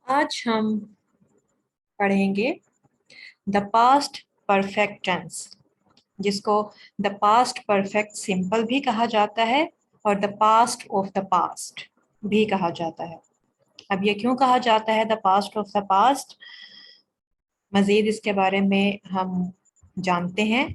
आज हम पढ़ेंगे द पास्ट परफेक्ट टेंस, जिसको द पास्ट परफेक्ट सिंपल भी कहा जाता है और the past of the past भी कहा जाता है। अब ये क्यों कहा जाता है the past of the past, मजीद इसके बारे में हम जानते हैं।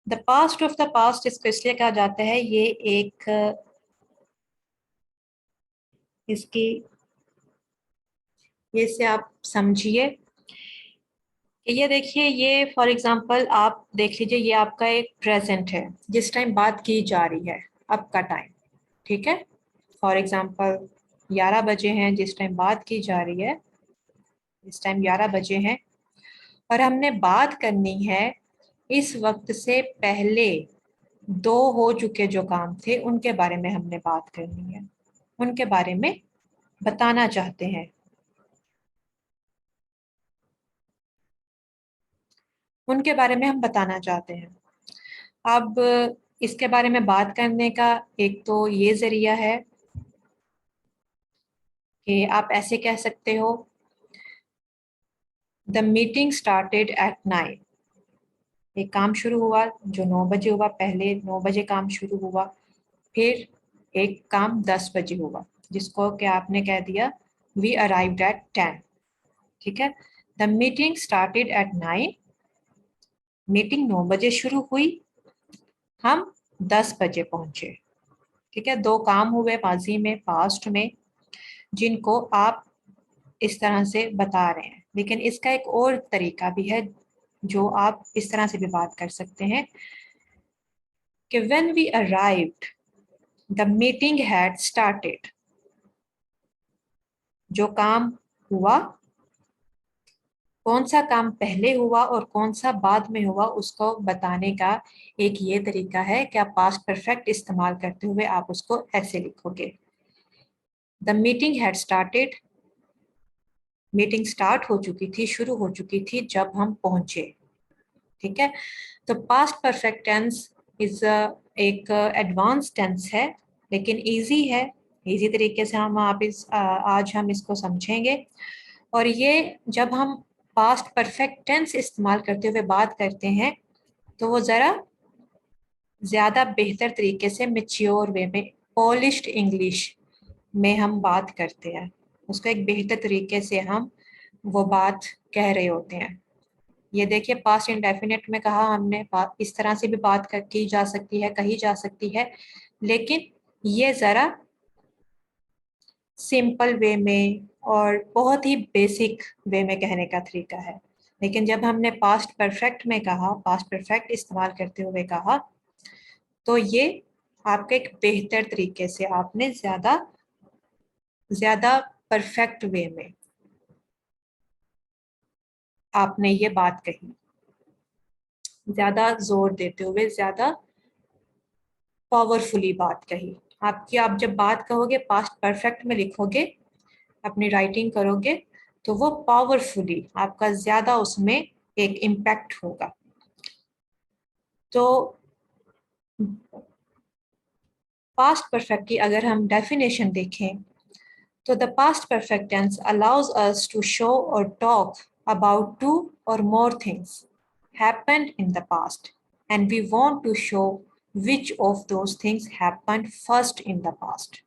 The past of the past इसको इसलिए कहा जाता है, ये एक इसकी ये से आप समझिए कि ये देखिए, ये फॉर एग्जांपल आप देख लीजिए, ये आपका एक प्रेजेंट है जिस टाइम बात की जा रही है, अब का टाइम, ठीक है। फॉर एग्जांपल 11 बजे हैं जिस टाइम बात की जा रही है, इस टाइम 11 बजे हैं और हमने बात करनी है इस वक्त से पहले दो हो चुके जो काम थे उनके बारे में हमने बात करनी है, उनके बारे में बताना चाहते हैं। उनके बारे में हम बताना चाहते हैं। अब इसके बारे में बात करने का एक तो ये जरिया है कि आप ऐसे कह सकते हो, द मीटिंग स्टार्टेड एट 9। एक काम शुरू हुआ जो 9 बजे हुआ, पहले 9 बजे काम शुरू हुआ, फिर एक काम 10 बजे हुआ जिसको कि आपने कह दिया वी अराइव्ड एट 10, ठीक है। The meeting started at 9, meeting 9 बजे शुरू हुई, हम 10 बजे पहुंचे, ठीक है। दो काम हुए माजी में, पास्ट में, जिनको आप इस तरह से बता रहे हैं। लेकिन इसका एक और तरीका भी है जो आप इस तरह से भी बात कर सकते हैं कि when we arrived the meeting had started। जो काम हुआ, कौन सा काम पहले हुआ और कौन सा बाद में हुआ, उसको बताने का एक ये तरीका है कि आप पास्ट परफेक्ट इस्तेमाल करते हुए आप उसको ऐसे लिखोगे, the meeting had started, meeting start हो चुकी थी, शुरू हो चुकी थी जब हम पहुंचे, ठीक है। तो पास्ट परफेक्ट टेंस इज एक एडवांस टेंस है, लेकिन इजी है। इजी तरीके से हम आज हम इसको समझेंगे। और ये जब हम पास्ट परफेक्ट टेंस इस्तेमाल करते हुए बात करते हैं तो वो ज़रा ज़्यादा बेहतर तरीके से, मेच्योर वे में, पॉलिश्ड इंग्लिश में हम बात करते हैं। उसको एक बेहतर तरीके से हम वो बात कह रहे होते हैं। ये देखिए, पास्ट इंडेफिनिट में कहा हमने, इस तरह से भी बात की जा सकती है, कही जा सकती है, लेकिन ये ज़रा सिंपल वे में और बहुत ही बेसिक वे में कहने का तरीका है। लेकिन जब हमने पास्ट परफेक्ट में कहा, पास्ट परफेक्ट इस्तेमाल करते हुए कहा, तो ये आपके एक बेहतर तरीके से आपने ज़्यादा ज़्यादा परफेक्ट वे में आपने ये बात कही, ज़्यादा जोर देते हुए, ज़्यादा पावरफुली बात कही। आप जब बात कहोगे, पास्ट परफेक्ट में लिखोगे, अपनी राइटिंग करोगे, तो वो पावरफुली आपका ज्यादा उसमें एक इम्पैक्ट होगा। तो पास्ट परफेक्ट की अगर हम डेफिनेशन देखें तो the past perfect tense allows us to show or talk about two or more things happened in the past and we want to show which of those things happened first in the past।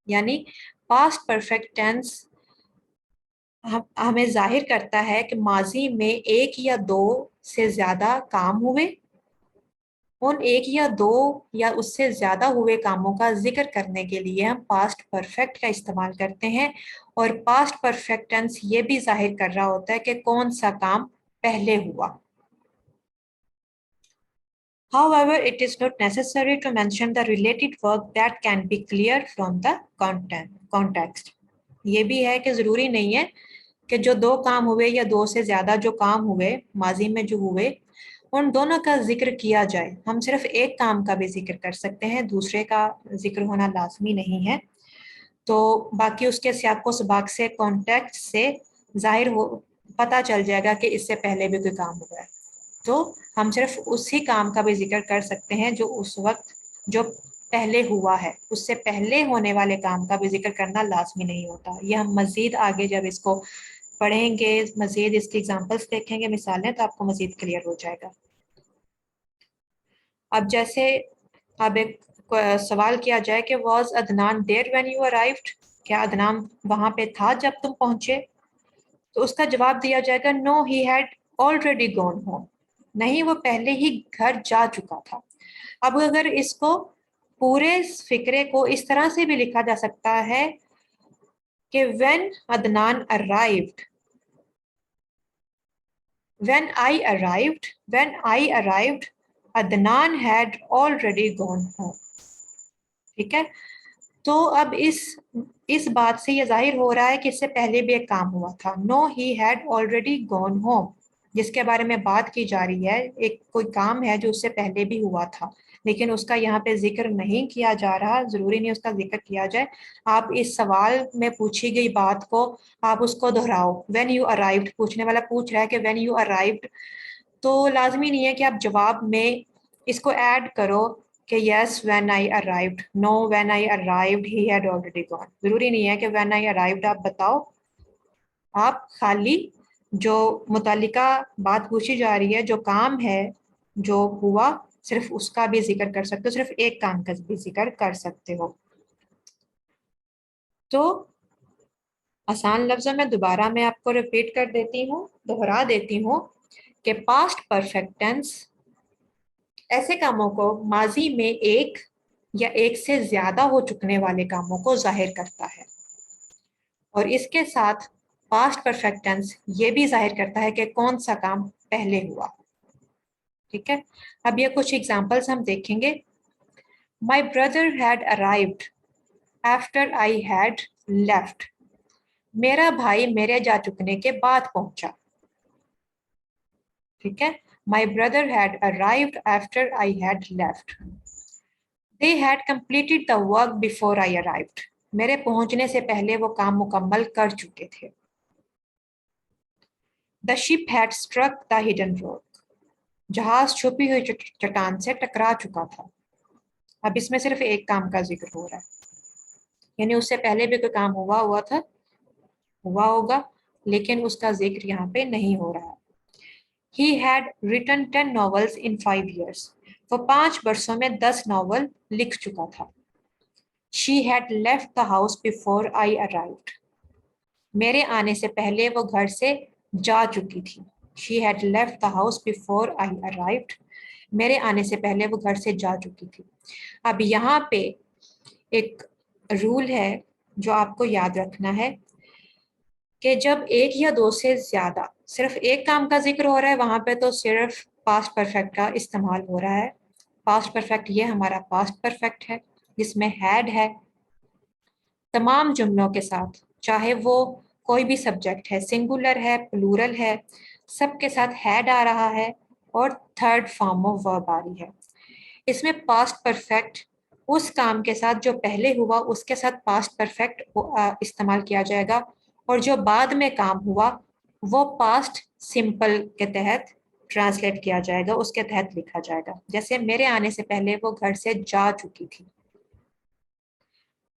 यानी past perfect tense हमें जाहिर करता है कि माजी में एक या दो से ज्यादा काम हुए, उन एक या दो या उससे ज्यादा हुए कामों का जिक्र करने के लिए हम पास्ट परफेक्ट का इस्तेमाल करते हैं। और पास्ट परफेक्ट टेंस ये भी जाहिर कर रहा होता है कि कौन सा काम पहले हुआ। However, it is not necessary to mention the related verb that can be clear from the context। ये भी है कि जरूरी नहीं है कि जो दो काम हुए या दो से ज्यादा जो काम हुए माजी में जो हुए, उन दोनों का जिक्र किया जाए। हम सिर्फ एक काम का भी जिक्र कर सकते हैं, दूसरे का जिक्र होना लाजमी नहीं है। तो बाकी उसके सियाको सबाक से, कॉन्टेक्स्ट से जाहिर हो, पता चल जाएगा कि इससे पहले भी कोई काम हुआ है। तो हम सिर्फ उसी काम का भी जिक्र कर सकते हैं जो उस वक्त जो पहले हुआ है, उससे पहले होने वाले काम का भी जिक्र करना लाजमी नहीं होता। ये हम मजीद आगे जब इसको पढ़ेंगे, मजीद इसकी एग्जांपल्स देखेंगे, मिसालें, तो आपको मजीद क्लियर हो जाएगा। अब जैसे अब एक सवाल किया जाए कि was Adnan there when you arrived, क्या अदनान वहां पे था जब तुम पहुंचे? तो उसका जवाब दिया जाएगा no he had already gone home, नहीं वो पहले ही घर जा चुका था। अब अगर इसको पूरे फिक्रे को इस तरह से भी लिखा जा सकता है कि when Adnan arrived, when I arrived Adnan had already gone home. ठीक है, तो अब इस बात से ये जाहिर हो रहा है कि इससे पहले भी एक काम हुआ था। No he had already gone home, जिसके बारे में बात की जा रही है, एक कोई काम है जो उससे पहले भी हुआ था, लेकिन उसका यहाँ पे जिक्र नहीं किया जा रहा। जरूरी नहीं उसका जिक्र किया जाए, आप इस सवाल में पूछी गई बात को आप उसको दोहराओ। व्हेन यू अराइव्ड, पूछने वाला पूछ रहा है कि व्हेन यू अराइव्ड, तो लाजमी नहीं है कि आप जवाब में इसको ऐड करो कि yes when I arrived, know when I arrived he had already gone. जरूरी नहीं है कि व्हेन आई अराइव्ड आप बताओ, आप खाली जो मुतालिका बात पूछी जा रही है, जो काम है जो हुआ, सिर्फ उसका भी जिक्र कर सकते हो, सिर्फ एक काम का भी जिक्र कर सकते हो। तो आसान लफ्जों में दोबारा मैं आपको रिपीट कर देती हूँ, दोहरा देती हूँ कि पास्ट परफेक्ट टेंस ऐसे कामों को माजी में एक या एक से ज्यादा हो चुकने वाले कामों को जाहिर करता है, और इसके साथ पास्ट परफेक्ट टेंस ये भी जाहिर करता है कि कौन सा काम पहले हुआ। ठीक है, अब ये कुछ एग्जांपल्स हम देखेंगे। My brother had arrived after I had left, मेरा भाई मेरे जा चुकने के बाद पहुंचा। ठीक है, my brother had arrived after I had left. They had completed the work before I arrived, मेरे पहुंचने से पहले वो काम मुकम्मल कर चुके थे। The ship had struck the hidden rock, जहाज छुपी हुई चट्टान से टकरा चुका था। अब इसमें सिर्फ एक काम का जिक्र हो रहा है, यानी उससे पहले भी कोई काम हुआ था, हुआ होगा, लेकिन उसका जिक्र यहाँ पे नहीं हो रहा है। He had written 10 novels in 5 years, वो 5 वर्षों में 10 नॉवल लिख चुका था। She had left the house before I arrived, मेरे आने से पहले वो घर से जा चुकी थी। She had left the house before I arrived, मेरे आने से पहले वो घर से जा चुकी थी। अब यहाँ पे एक रूल है जो आपको याद रखना है कि जब एक या दो से ज्यादा सिर्फ एक काम का जिक्र हो रहा है, वहां पे तो सिर्फ पास्ट परफेक्ट का इस्तेमाल हो रहा है। पास्ट परफेक्ट ये हमारा पास्ट परफेक्ट है जिसमें हैड है। तमाम जुमलों के साथ, चाहे वो कोई भी सब्जेक्ट है, सिंगुलर है, प्लूरल है, सबके साथ हैड आ रहा है और थर्ड फॉर्म ऑफ वर्ब आ रही है। इसमें पास्ट परफेक्ट उस काम के साथ जो पहले हुआ उसके साथ पास्ट परफेक्ट इस्तेमाल किया जाएगा, और जो बाद में काम हुआ वो पास्ट सिंपल के तहत ट्रांसलेट किया जाएगा, उसके तहत लिखा जाएगा। जैसे मेरे आने से पहले वो घर से जा चुकी थी,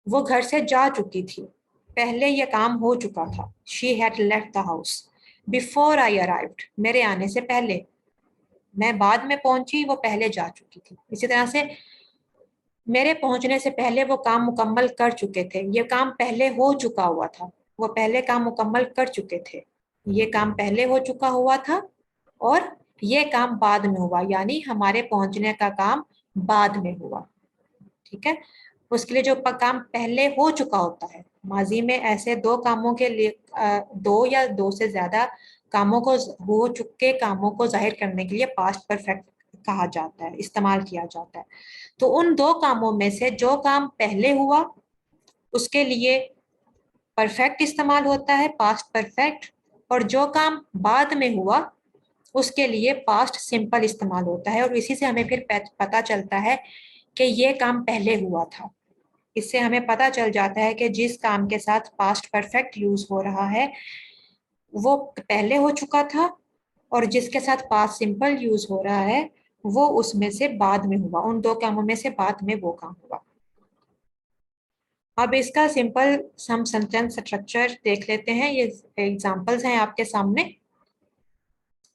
वो घर से जा चुकी थी, पहले ये काम हो चुका था। She had left the house before I arrived, मेरे आने से पहले, मैं बाद में पहुंची, वो पहले जा चुकी थी। इसी तरह से मेरे पहुंचने से पहले वो काम मुकम्मल कर चुके थे, ये काम पहले हो चुका हुआ था, वो पहले काम मुकम्मल कर चुके थे, ये काम पहले हो चुका हुआ था और ये काम बाद में हुआ, यानी हमारे पहुंचने का काम बाद में हुआ। ठीक है, उसके लिए जो काम पहले हो चुका होता है, माजी में ऐसे दो कामों के लिए दो या दो से ज्यादा कामों को, हो चुके कामों को जाहिर करने के लिए पास्ट परफेक्ट कहा जाता है, इस्तेमाल किया जाता है। तो उन दो कामों में से जो काम पहले हुआ उसके लिए परफेक्ट इस्तेमाल होता है, पास्ट परफेक्ट, और जो काम बाद में हुआ उसके लिए पास्ट सिंपल इस्तेमाल होता है। और इसी से हमें फिर पता चलता है कि ये काम पहले हुआ था। इससे हमें पता चल जाता है कि जिस काम के साथ पास्ट परफेक्ट यूज हो रहा है वो पहले हो चुका था, और जिसके साथ पास्ट सिंपल यूज हो रहा है वो उसमें से बाद में हुआ, उन दो कामों में से बाद में वो काम हुआ। अब इसका सिंपल सम सेंटेंस स्ट्रक्चर देख लेते हैं। ये एग्जांपल्स हैं आपके सामने,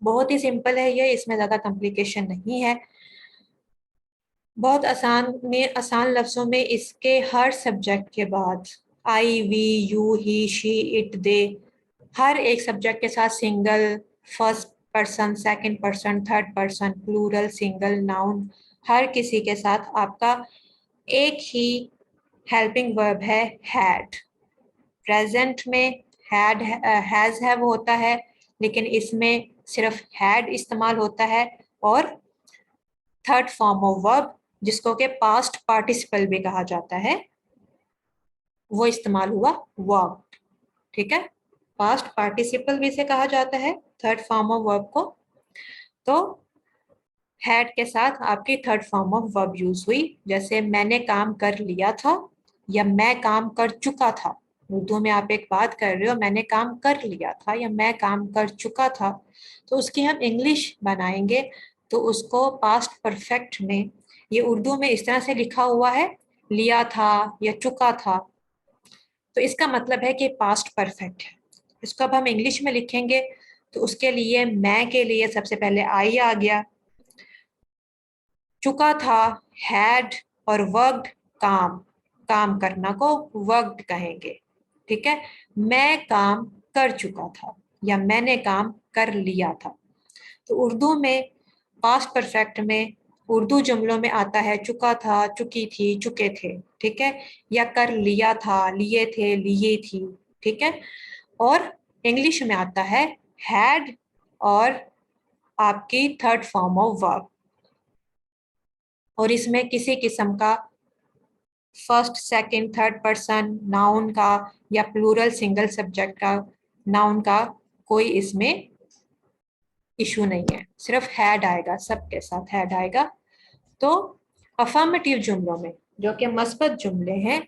बहुत ही सिंपल है ये, इसमें ज्यादा कॉम्प्लिकेशन नहीं है। बहुत आसान लफ्जों में इसके हर सब्जेक्ट के बाद I, we, you, he, she, it, they, हर एक सब्जेक्ट के साथ single, first person, second person, third person, plural, single, noun, हर किसी के साथ आपका एक ही हेल्पिंग वर्ब है हैड। प्रेजेंट में हैड, हैज, हैव होता है, लेकिन इसमें सिर्फ हैड इस्तेमाल होता है। और थर्ड फॉर्म ऑफ वर्ब जिसको के पास्ट पार्टिसिपल भी कहा जाता है वो इस्तेमाल हुआ वर्ब। ठीक है, पास्ट पार्टिसिपल भी से कहा जाता है थर्ड फॉर्म ऑफ वर्ब को। तो हैड के साथ आपकी third form of verb use हुई, जैसे मैंने काम कर लिया था या मैं काम कर चुका था। उर्दू में आप एक बात कर रहे हो, मैंने काम कर लिया था या मैं काम कर चुका था, तो उसकी हम इंग्लिश बनाएंगे तो उसको पास्ट परफेक्ट में, ये उर्दू में इस तरह से लिखा हुआ है लिया था या चुका था, तो इसका मतलब है कि पास्ट परफेक्ट है। इसको अब हम इंग्लिश में लिखेंगे तो उसके लिए मैं के लिए सबसे पहले आई आ गया, चुका था हैड, और वर्कड काम, काम करना को वर्कड कहेंगे। ठीक है, मैं काम कर चुका था या मैंने काम कर लिया था। तो उर्दू में पास्ट परफेक्ट में उर्दू जुमलों में आता है चुका था, चुकी थी, चुके थे। ठीक है, या कर लिया था, लिए थे, लिए थी। ठीक है, और इंग्लिश में आता है हैड और आपकी थर्ड फॉर्म ऑफ वर्ब, और इसमें किसी किस्म का first, second, third person noun का या प्लूरल सिंगल सब्जेक्ट का नाउन का कोई इसमें इशू नहीं है, सिर्फ हैड आएगा, सबके साथ हैड आएगा। तो अफर्मेटिव जुमलों में जो कि मस्बत जुमले हैं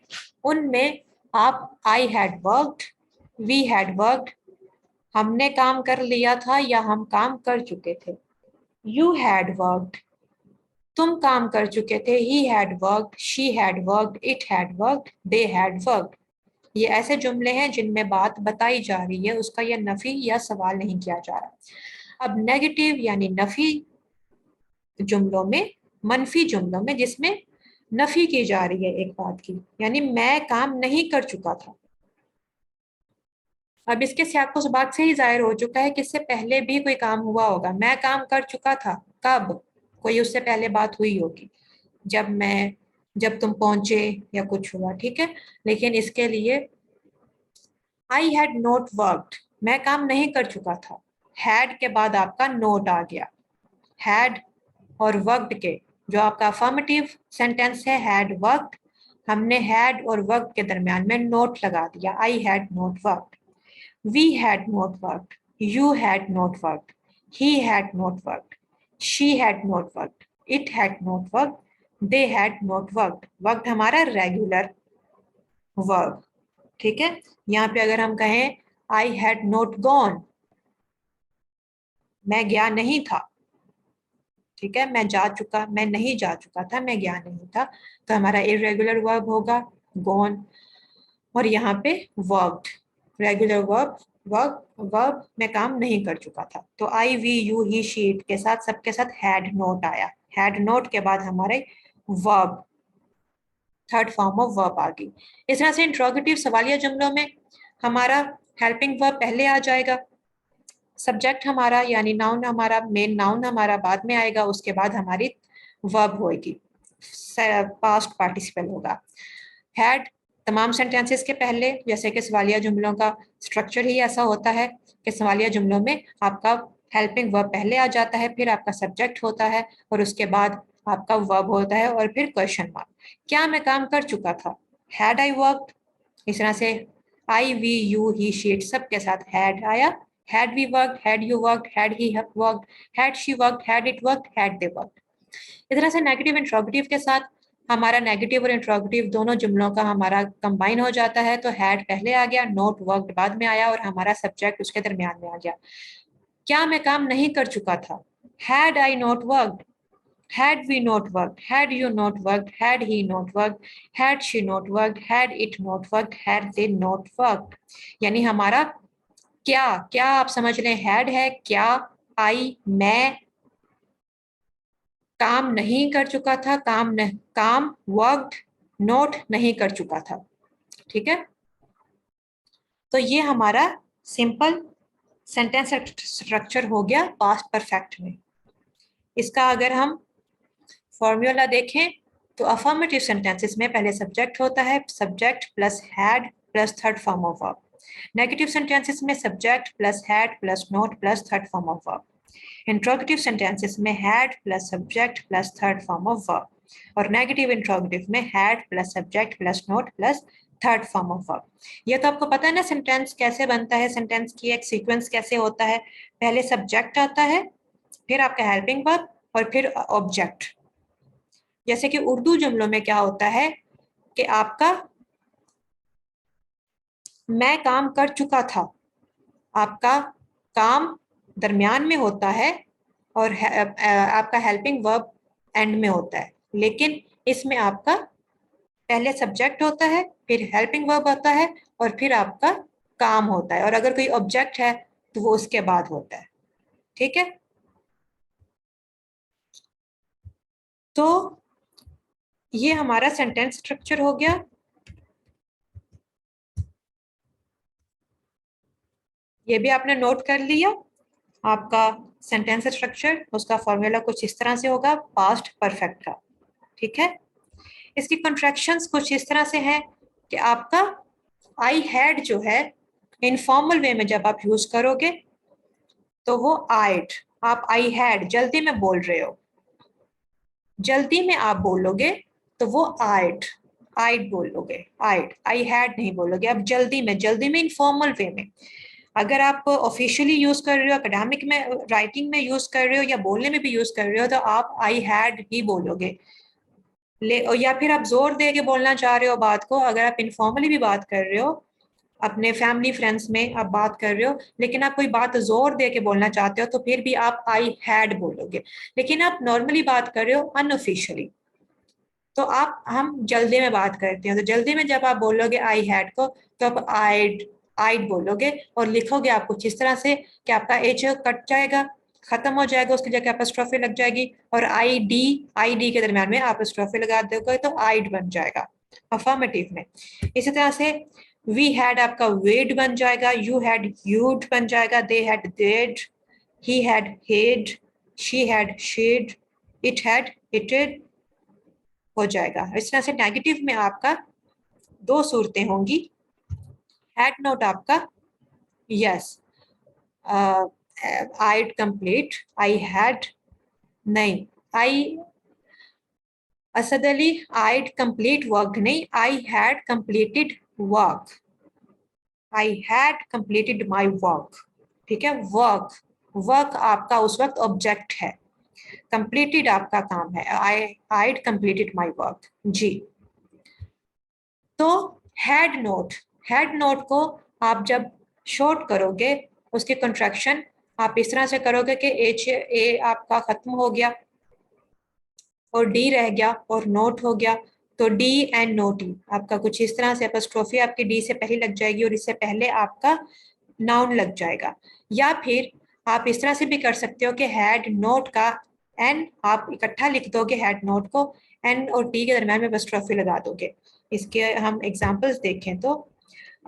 उनमें आप I had worked, we had worked, हमने काम कर लिया था या हम काम कर चुके थे, यू हैड वर्कड, तुम काम कर चुके थे, he had worked, she had worked, it had worked, they had worked. ये ऐसे जुमले हैं जिनमें बात बताई जा रही है, उसका यह नफी या सवाल नहीं किया जा रहा। अब नेगेटिव यानी नफी जुमलों में, मनफी जुमलों में जिसमें नफी की जा रही है एक बात की, यानी मैं काम नहीं कर चुका था। अब इसके सियाक उस बात से ही जाहिर हो चुका है कि इससे पहले भी कोई काम हुआ होगा। मैं काम कर चुका था कब, कोई उससे पहले बात हुई होगी, जब तुम पहुंचे या कुछ हुआ। ठीक है, लेकिन इसके लिए आई हैड नॉट वर्कड, मैं काम नहीं कर चुका था, हैड के बाद आपका नोट आ गया। हैड और वर्कड के जो आपका अफर्मेटिव सेंटेंस है हैड वर्कड, हमने हैड और वर्कड के दरमियान में नोट लगा दिया, I had not worked. We had not worked. You had not worked. He had not worked. She had not worked. It had not worked. They had not worked. Worked हमारा regular verb. ठीक है, यहाँ पे अगर हम कहें I had not gone, मैं गया नहीं था। ठीक है, मैं नहीं जा चुका था, मैं गया नहीं था, तो हमारा इरेगुलर वर्ब होगा गॉन। और यहाँ पे वर्ब्ड, रेगुलर वर्ब, वर्ब में काम नहीं कर चुका था। तो I, we, you, he, she, it के साथ सबके साथ हैड नोट आया, हैड नोट के बाद हमारे verb, third form of verb आ गई। इस तरह से इंट्रोगेटिव सवालिया जुमलों में हमारा हेल्पिंग वर्ब पहले आ जाएगा, सब्जेक्ट हमारा यानी नाउन हमारा, मेन नाउन हमारा बाद में आएगा, उसके बाद हमारी वर्ब होगी, पास्ट पार्टिसिपल होगा। हैड तमाम सेंटेंसेस के पहले, जैसे कि सवालिया जुमलों का स्ट्रक्चर ही ऐसा होता है कि सवालिया जुमलों में आपका हेल्पिंग वर्ब पहले आ जाता है, फिर आपका सब्जेक्ट होता है और उसके बाद आपका वर्ब होता है और फिर क्वेश्चन मार्क। क्या मैं काम कर चुका था, हैड आई वर्कड। इस तरह से I, we, you, he, she, it सबके साथ हैड आया, had we worked, had you worked, had he worked, had she worked, had it worked, had they worked. इस तरह से नेगेटिव इंट्रोगेटिव के साथ हमारा नेगेटिव और इंट्रोगेटिव दोनों जुमलों का हमारा कंबाइन हो जाता है। तो हैड पहले आ गया, नोट वर्कड बाद में आया और हमारा सब्जेक्ट उसके दरमियान में आ गया। क्या मैं काम नहीं कर चुका था? Had I not worked? Had we not worked? Had you not worked? Had he not worked? Had she not worked? Had it not worked? Had they not worked? यानी हमारा क्या, क्या आप समझ रहे हैं? हैड है क्या, आई मैं, काम नहीं कर चुका था, काम वर्कड, नोट नहीं कर चुका था। ठीक है, तो ये हमारा सिंपल सेंटेंस स्ट्रक्चर हो गया पास्ट परफेक्ट में। इसका अगर हम फॉर्मूला देखें तो अफर्मेटिव सेंटेंसेस में पहले सब्जेक्ट होता है, subject plus had plus third form of verb. Negative sentences में subject plus had plus not plus third form of verb. Interrogative sentences में had plus subject plus third form of verb, और negative interrogative में had plus subject plus not plus third form of verb. ये तो आपको पता है ना sentence कैसे बनता है, सेंटेंस की एक सीक्वेंस कैसे होता है। पहले सब्जेक्ट आता है, फिर आपका हेल्पिंग वर्ब, और फिर ऑब्जेक्ट। जैसे कि उर्दू जुमलों में क्या होता है कि आपका मैं काम कर चुका था, आपका काम दरमियान में होता है और आपका हेल्पिंग वर्ब एंड में होता है। लेकिन इसमें आपका पहले सब्जेक्ट होता है, फिर हेल्पिंग वर्ब होता है, और फिर आपका काम होता है, और अगर कोई ऑब्जेक्ट है तो वो उसके बाद होता है। ठीक है, तो ये हमारा सेंटेंस स्ट्रक्चर हो गया। ये भी आपने नोट कर लिया। आपका सेंटेंस स्ट्रक्चर, उसका फॉर्मूला कुछ इस तरह से होगा पास्ट परफेक्ट का। ठीक है, इसकी कॉन्ट्रैक्शंस कुछ इस तरह से है कि आपका आई हैड जो है इनफॉर्मल वे में जब आप यूज करोगे तो वो आइड, आप आई हैड जल्दी में बोल रहे हो, जल्दी में आप बोलोगे तो वो आइड, आइड बोलोगे, आइड, आई हैड नहीं बोलोगे। अब जल्दी में, जल्दी में इनफॉर्मल वे में। अगर आप ऑफिशियली यूज कर रहे हो, एकेडमिक में राइटिंग में यूज कर रहे हो, या बोलने में भी यूज कर रहे हो, तो आप आई हैड ही बोलोगे। या फिर आप जोर दे के बोलना चाह रहे हो बात को, अगर आप इनफॉर्मली भी बात कर रहे हो, अपने फैमिली फ्रेंड्स में आप बात कर रहे हो, लेकिन आप कोई बात जोर दे के बोलना चाहते हो, तो फिर भी आप आई हैड बोलोगे। लेकिन आप नॉर्मली बात कर रहे हो अनऑफिशियली, तो आप हम जल्दी में बात करते हैं, तो जल्दी में जब आप बोलोगे आई हैड को, तो आप आइड, आइड बोलोगे, और लिखोगे आप कुछ इस तरह से कि आपका एच कट जाएगा, खत्म हो जाएगा, उसकी जगह एपोस्ट्रोफी लग जाएगी, और आई डी के दरम्यान में आप एपोस्ट्रोफी लगा दोगे तो आइड बन जाएगा अफर्मेटिव में। इसी तरह से वी हैड आपका वेड बन जाएगा, यू हैड यूड बन जाएगा, they had they'd, he had he'd, she had she'd, it had it'd हो जाएगा। इस तरह से नेगेटिव में आपका दो सूरतें होंगी। हैड नोट आपका yes, I'd complete, I had नहीं, I Asad Ali I'd complete work नहीं, I had completed work, I had completed my work. ठीक है, वर्क, वर्क आपका उस वक्त ऑब्जेक्ट है, कंप्लीटेड आपका काम है, आइड कंप्लीटेड माई वर्क। जी, तो हेड नोट, हेड नोट को आप जब शॉर्ट करोगे, उसकी कंट्रैक्शन आप इस तरह से करोगे कि एच ए आपका खत्म हो गया और डी रह गया और नोट हो गया, तो डी एंड नोट ई आपका कुछ इस तरह से, एपोस्ट्रोफी आपकी डी से पहले लग जाएगी और इससे पहले आपका नाउन लग जाएगा। या फिर आप इस तरह से भी कर सकते हो कि हेड नोट का एन आप इकट्ठा लिख दोगे, हेड नोट को एन और टी के दरम्यान में एपोस्ट्रोफी लगा दोगे। इसके हम एग्जांपल्स देखें तो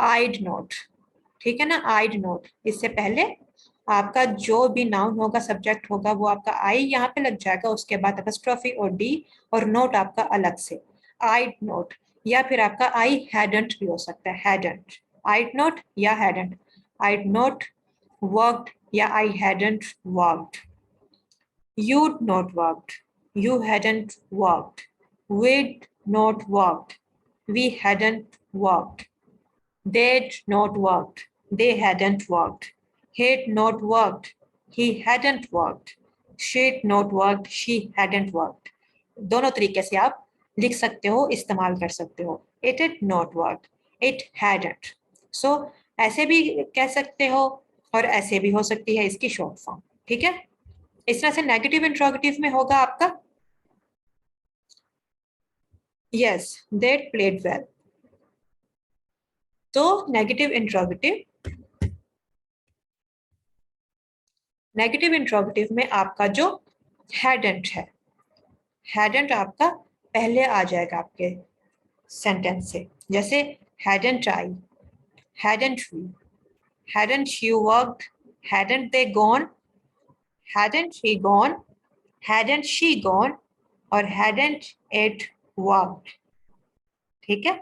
आइड नोट, ठीक है ना, आइड नोट, इससे पहले आपका जो भी नाउन होगा, सब्जेक्ट होगा, वो आपका आई यहाँ पे लग जाएगा, उसके बाद एपोस्ट्रोफी और डी, और नोट आपका अलग से आइड नोट। या फिर आपका आई हैडंट भी हो सकता है, हैडंट, आइड नोट या हैडंट, आइड नोट वर्कड या I hadn't worked, you'd not worked, you hadn't worked, we'd not worked, we hadn't worked, they'd not worked, they hadn't worked, he'd not worked, he hadn't worked, she'd not worked, she hadn't worked। दोनों तरीके से आप लिख सकते हो, इस्तेमाल कर सकते हो। it had not worked, it hadn't। so ऐसे भी कह सकते हो और ऐसे भी हो सकती है इसकी शॉर्ट फॉर्म। ठीक है, इस तरह से नेगेटिव इंट्रोगेटिव में होगा आपका यस दैट प्लेड वेल। तो नेगेटिव इंट्रोगेटिव में आपका जो हैडंट है, हैडंट आपका पहले आ जाएगा आपके सेंटेंस से। जैसे hadn't I, hadn't we, hadn't you worked, hadn't they gone, hadn't he gone, hadn't she gone और hadn't it worked। ठीक है,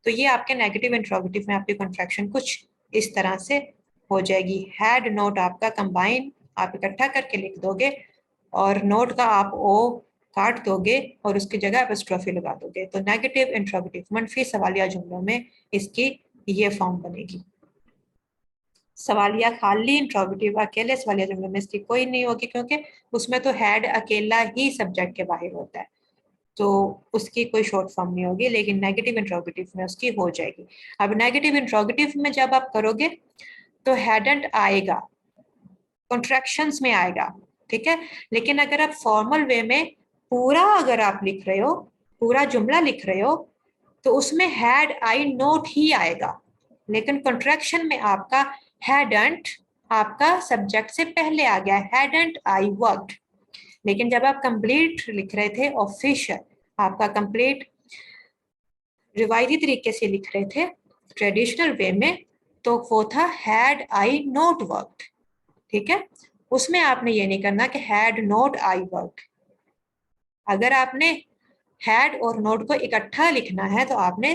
तो ये आपके नेगेटिव इंट्रोगेटिव में आपकी कॉन्ट्रैक्शन कुछ इस तरह से हो जाएगी। हैड नोट आपका कंबाइन आप इकट्ठा करके लिख दोगे और नोट का आप ओ काट दोगे और उसकी जगह एपोस्ट्रोफी लगा दोगे। तो नेगेटिव इंट्रोगेटिव मनफी सवालिया जुमलों में इसकी ये फॉर्म बनेगी। सवालिया खाली इंट्रोगेटिव अकेले सवालिया जुमलों में इसकी कोई नहीं होगी, क्योंकि उसमें तो हैड अकेला ही सब्जेक्ट के बाहर होता है, तो उसकी कोई शॉर्ट फॉर्म नहीं होगी। लेकिन नेगेटिव इंट्रोगेटिव में उसकी हो जाएगी। अब नेगेटिव इंट्रोगेटिव में जब आप करोगे तो हैडंट आएगा, कॉन्ट्रैक्शंस में आएगा। ठीक है, लेकिन अगर आप फॉर्मल वे में पूरा अगर आप लिख रहे हो, पूरा जुमला लिख रहे हो, तो उसमें हैड आई नोट ही आएगा। लेकिन कॉन्ट्रैक्शन में आपका हैडंट आपका सब्जेक्ट से पहले आ गया, हैडंट आई वर्कड। लेकिन जब आप कंप्लीट लिख रहे थे ऑफिशियल, आपका कंप्लीट रिवायती तरीके से लिख रहे थे ट्रेडिशनल वे में, तो वो था हैड आई नोट वर्कड। ठीक है, उसमें आपने ये नहीं करना कि हैड नोट आई वर्कड। अगर आपने हैड और नोट को इकट्ठा लिखना है तो आपने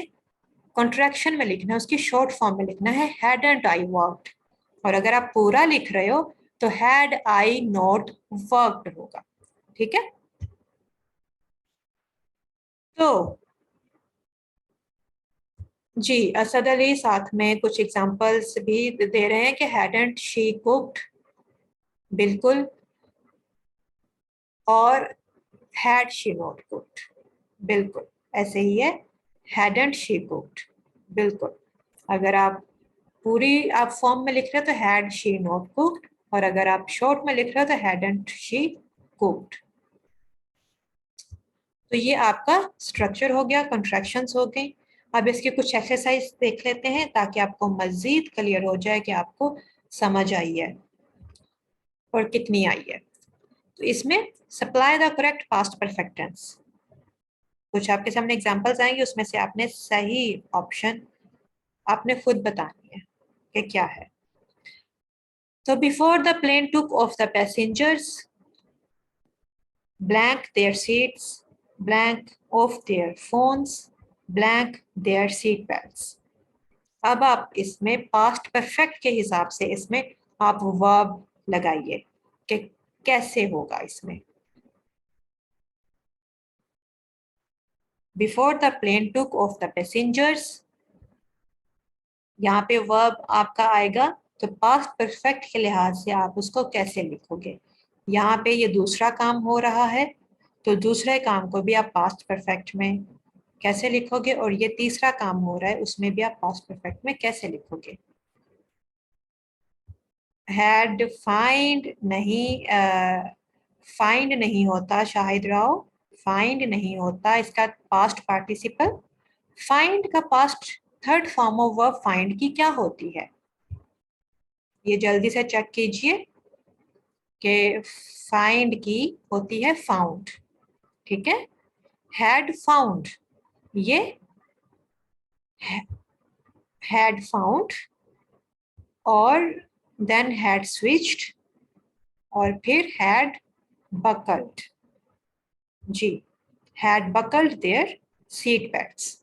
कॉन्ट्रैक्शन में लिखना है, उसकी शॉर्ट फॉर्म में लिखना है हैडंट आई वर्कड। और अगर आप पूरा लिख रहे हो तो हैड आई नोट वर्कड होगा। ठीक है, तो जी असद अली साथ में कुछ एग्जांपल्स भी दे रहे हैं कि हैडंट शी कुक्ड, बिल्कुल, और हैड शी नॉट कुक्ड, बिल्कुल ऐसे ही है, हैडंट शी कुक्ड, बिल्कुल। अगर आप पूरी आप फॉर्म में लिख रहे हो तो हैड शी नॉट कुक्ड, और अगर आप शॉर्ट में लिख रहे हो तो हैडंट शी कुक्ड। तो ये आपका स्ट्रक्चर हो गया, कॉन्ट्रैक्शंस हो गई। अब इसकी कुछ एक्सरसाइज देख लेते हैं ताकि आपको मजीद क्लियर हो जाए कि आपको समझ आई है और कितनी आई है। तो इसमें supply the correct past perfect tense, कुछ आपके सामने एग्जांपल्स आएंगे, उसमें से आपने सही ऑप्शन आपने खुद बतानी है कि क्या है। तो before the plane took off the passengers blank their seats, blank off their phones, blank their seat belts। अब आप इसमें पास्ट परफेक्ट के हिसाब से इसमें आप वर्ब लगाइए कि कैसे होगा इसमें। Before the plane took off the passengers, यहाँ पे वर्ब आपका आएगा, तो पास्ट परफेक्ट के लिहाज से आप उसको कैसे लिखोगे। यहाँ पे ये दूसरा काम हो रहा है, तो दूसरे काम को भी आप पास्ट परफेक्ट में कैसे लिखोगे, और ये तीसरा काम हो रहा है उसमें भी आप पास्ट परफेक्ट में कैसे लिखोगे। हैड फाइंड नहीं, फाइंड नहीं होता शाहिद राव, फाइंड नहीं होता इसका पास्ट पार्टिसिपल। फाइंड का past third form of verb find की क्या होती है, ये जल्दी से चेक कीजिए कि फाइंड की होती है फाउंड। ठीक है, हैड फाउंड, ये हैड फाउंड और देन हैड स्विच्ड और फिर हैड बकल्ड। जी, had buckled their seat belts.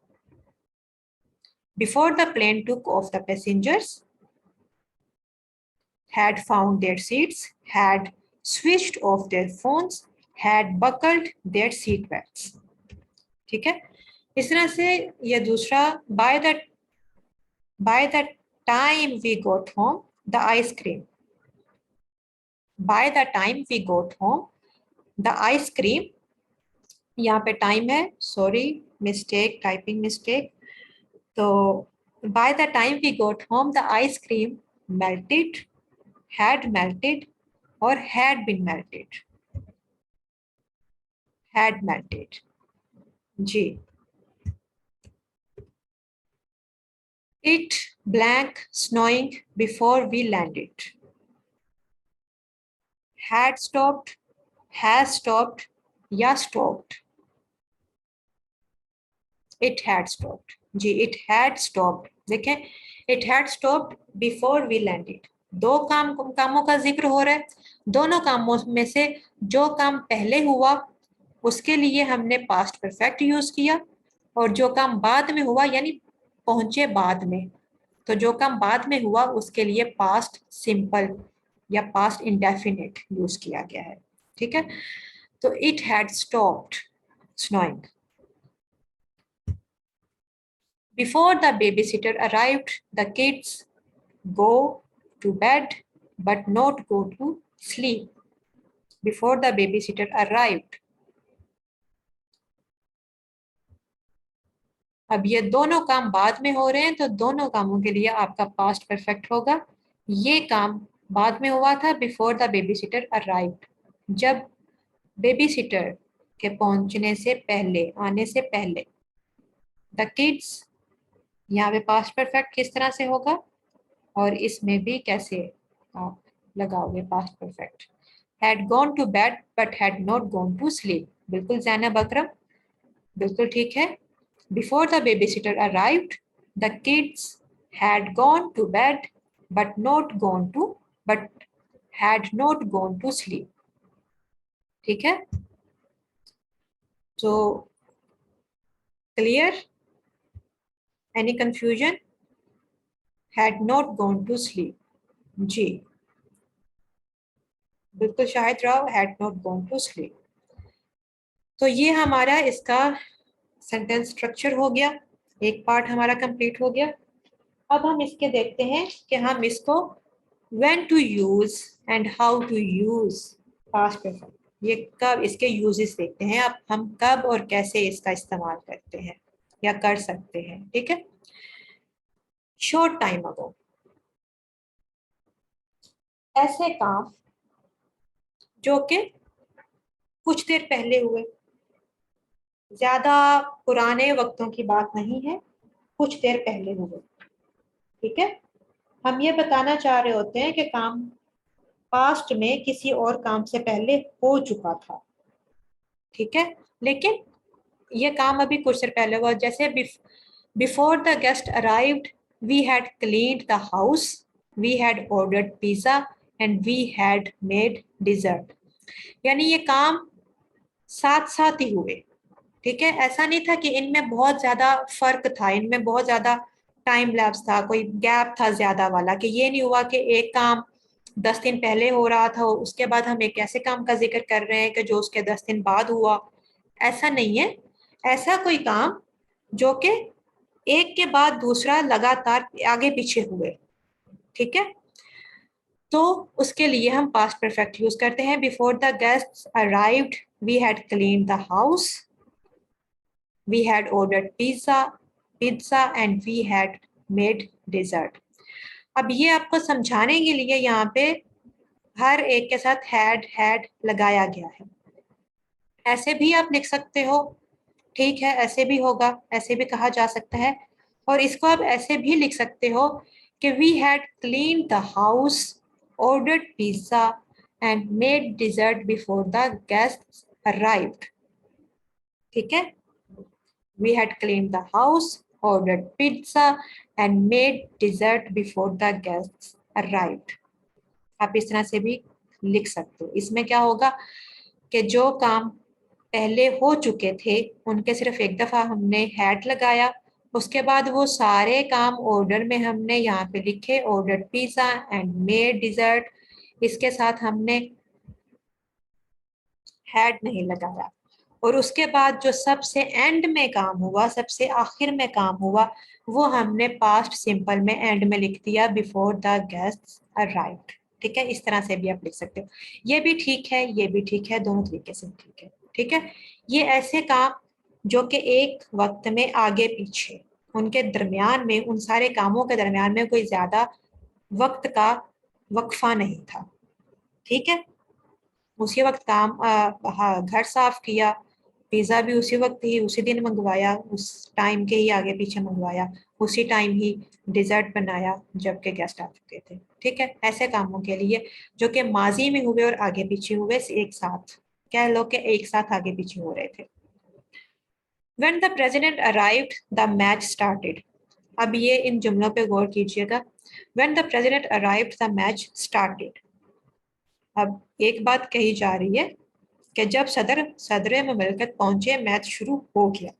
Before the plane took off, the passengers had found their seats, had switched off their phones, had buckled their seat belts. ठीक है, इस तरह से ये दूसरा by the time we got home the ice cream, by the time we got home the ice cream, यहाँ पे time है, सॉरी मिस्टेक, टाइपिंग मिस्टेक। तो by the time we got home the ice cream melted, had melted और had been melted? had melted जी. It blank snowing before we landed. Had stopped, has stopped या stopped? It had stopped जी. It had stopped. देखें, it had stopped before we landed. दो कामों का जिक्र हो रहा है. दोनों कामों में से जो काम पहले हुआ उसके लिए हमने पास्ट परफेक्ट यूज किया, और जो काम बाद में हुआ यानी पहुंचे बाद में, तो जो काम बाद में हुआ उसके लिए पास्ट सिंपल या पास्ट इंडेफिनिट यूज किया गया है. ठीक है, तो it had stopped snowing. Before the babysitter arrived, the kids go to bed but not go to sleep. Before the babysitter arrived. अब ये दोनों काम बाद में हो रहे हैं, तो दोनों कामों के लिए आपका पास्ट परफेक्ट होगा. ये काम बाद में हुआ था before the baby sitter arrived, जब बेबी सिटर के पहुंचने से पहले, आने से पहले. द किड्स, यहाँ पे पास्ट परफेक्ट किस तरह से होगा और इसमें भी कैसे आप लगाओगे past perfect. Had gone to bed but had not gone to sleep. बिल्कुल ज़ैनब अकरम, बिल्कुल ठीक है. Before the babysitter arrived, the kids had gone to bed but had not gone to sleep. ठीक है, तो clear? Any confusion? Had not gone to sleep. जी, बिल्कुल Shahid Rao, had not gone to sleep. तो ये हमारा इसका सेंटेंस स्ट्रक्चर हो गया, एक पार्ट हमारा कंप्लीट हो गया. अब हम इसके देखते हैं कि हम इसको when to use and how to use past perfect, ये कब इसके यूजेस देखते हैं. अब हम कब और कैसे इसका इस्तेमाल करते हैं या कर सकते हैं. ठीक है, शॉर्ट टाइम अगो. ऐसे काम जो कि कुछ देर पहले हुए, ज्यादा पुराने वक्तों की बात नहीं है, कुछ देर पहले हुए. ठीक है, हम ये बताना चाह रहे होते हैं कि काम पास्ट में किसी और काम से पहले हो चुका था. ठीक है, लेकिन ये काम अभी कुछ देर पहले हुआ. जैसे before the guest arrived we had cleaned the house, we had ordered pizza and we had made dessert. यानी ये काम साथ साथ ही हुए. ठीक है, ऐसा नहीं था कि इनमें बहुत ज्यादा फर्क था, इनमें बहुत ज्यादा टाइम लैप्स था, कोई गैप था ज्यादा वाला, कि ये नहीं हुआ कि एक काम 10 दिन पहले हो रहा था उसके बाद हम एक ऐसे काम का जिक्र कर रहे हैं कि जो उसके 10 दिन बाद हुआ. ऐसा नहीं है. ऐसा कोई काम जो कि एक के बाद दूसरा लगातार आगे पीछे हुए. ठीक है, तो उसके लिए हम पास्ट परफेक्ट यूज करते हैं. Before the guests arrived we had cleaned the house, we had ordered pizza and we had made dessert. अब ये आपको समझाने के लिए यहाँ पे हर एक के साथ हैड लगाया गया है. ऐसे भी आप लिख सकते हो, ठीक है, ऐसे भी होगा, ऐसे भी कहा जा सकता है. और इसको आप ऐसे भी लिख सकते हो कि we had clean the house, ordered pizza and made dessert before the guests arrived. ठीक है, we had clean the house, ordered pizza and made dessert before the guests arrived. आप इस तरह से भी लिख सकते हो. इसमें क्या होगा कि जो काम पहले हो चुके थे उनके सिर्फ एक दफा हमने हैड लगाया, उसके बाद वो सारे काम ऑर्डर में हमने यहाँ पे लिखे, order pizza and made dessert. इसके साथ हमने हैड नहीं लगाया. और उसके बाद जो सबसे एंड में काम हुआ, सबसे आखिर में काम हुआ, वो हमने पास्ट सिंपल में एंड में लिख दिया, बिफोर द गेस्ट्स अराइव्ड. ठीक है, इस तरह से भी आप लिख सकते हो. ये भी ठीक है, ये भी ठीक है, दोनों तरीके से ठीक है. ठीक है, ये ऐसे काम जो कि एक वक्त में आगे पीछे, उनके दरमियान में, उन सारे कामों के दरमियान में कोई ज्यादा वक्त का वक्फा नहीं था। ठीक है, उसी वक्त काम हाँ, घर साफ किया, पिज्ज़ा भी उसी वक्त ही उसी दिन मंगवाया, उस टाइम के ही आगे पीछे मंगवाया, उसी टाइम ही डिजर्ट बनाया जबकि गेस्ट आ चुके थे। ठीक है, ऐसे कामों के लिए जो कि माजी में हुए और आगे पीछे हुए एक साथ, कह लो कि एक साथ आगे पीछे हो रहे थे। When the president arrived, the match started. अब ये इन जुमलों पे गौर कीजिएगा। When the president arrived, the match started. अब एक बात कही जा रही है कि जब सदर ममलकत पहुंचे मैच शुरू हो गया।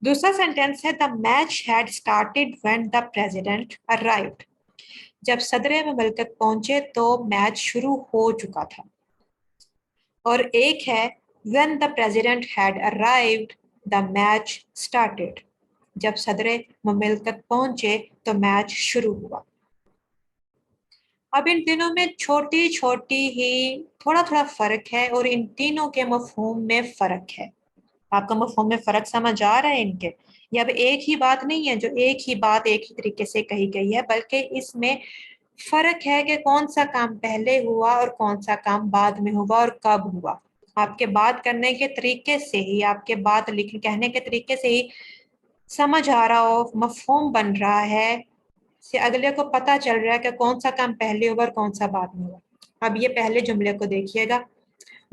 दूसरा सेंटेंस है the match had started when the president arrived. जब सदर ममलकत पहुंचे तो मैच शुरू हो चुका था। और एक है when the president had arrived the match started. जब सदर ममलकत पहुंचे तो मैच शुरू हुआ। अब इन तीनों में छोटी छोटी ही थोड़ा थोड़ा फर्क है और इन तीनों के मफहूम में फर्क है। आपका मफहूम में फर्क समझ आ रहा है इनके? ये अब एक ही बात नहीं है जो एक ही बात एक ही तरीके से कही गई है, बल्कि इसमें फर्क है कि कौन सा काम पहले हुआ और कौन सा काम बाद में हुआ और कब हुआ। आपके बात करने के तरीके से ही, आपके बात लिखने कहने के तरीके से ही समझ आ रहा हो, मफहूम बन रहा है, से अगले को पता चल रहा है कि कौन सा काम पहले हुआ और कौन सा बाद में हुआ। अब ये पहले जुमले को देखिएगा,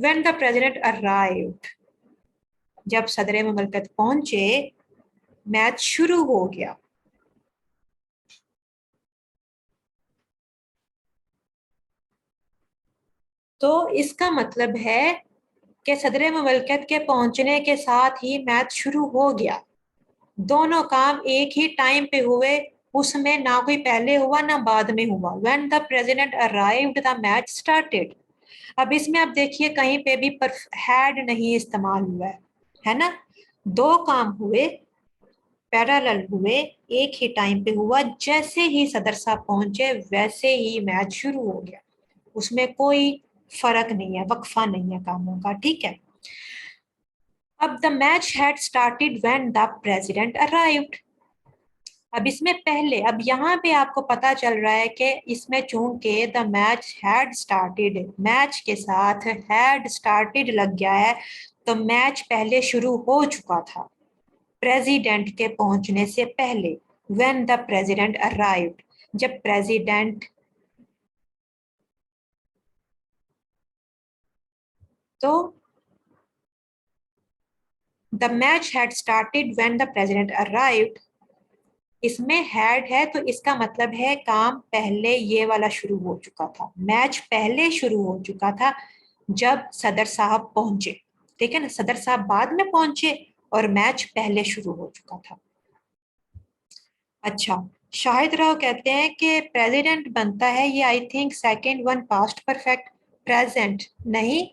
व्हेन द प्रेसिडेंट अराइव्ड, जब सदर ममलकत पहुंचे मैच शुरू हो गया। तो इसका मतलब है कि सदर ममलकत के पहुंचने के साथ ही मैच शुरू हो गया। दोनों काम एक ही टाइम पे हुए, उसमें ना कोई पहले हुआ ना बाद में हुआ। When the president arrived the match started. अब इसमें आप देखिए कहीं पे भी पर हैड नहीं इस्तेमाल हुआ है ना। दो काम हुए, पैरेलल हुए, एक ही टाइम पे हुआ, जैसे ही सदर साहब पहुंचे वैसे ही मैच शुरू हो गया। उसमें कोई फर्क नहीं है, वक्फा नहीं है कामों का। ठीक है, अब the match had started when the president arrived. अब इसमें पहले, अब यहाँ पे आपको पता चल रहा है कि इसमें चूंकि the match had started, match के साथ हैड स्टार्टेड लग गया है, तो मैच पहले शुरू हो चुका था प्रेसिडेंट के पहुंचने से पहले। व्हेन द प्रेसिडेंट अराइव्ड, जब प्रेसिडेंट, तो the match had started when the president arrived, इसमें हैड है तो इसका मतलब है काम पहले ये वाला शुरू हो चुका था, मैच पहले शुरू हो चुका था जब सदर साहब पहुंचे। ठीक है ना, सदर साहब बाद में पहुंचे और मैच पहले शुरू हो चुका था। अच्छा, शाहिद राव कहते हैं कि प्रेसिडेंट बनता है ये I think second one past perfect, present नहीं।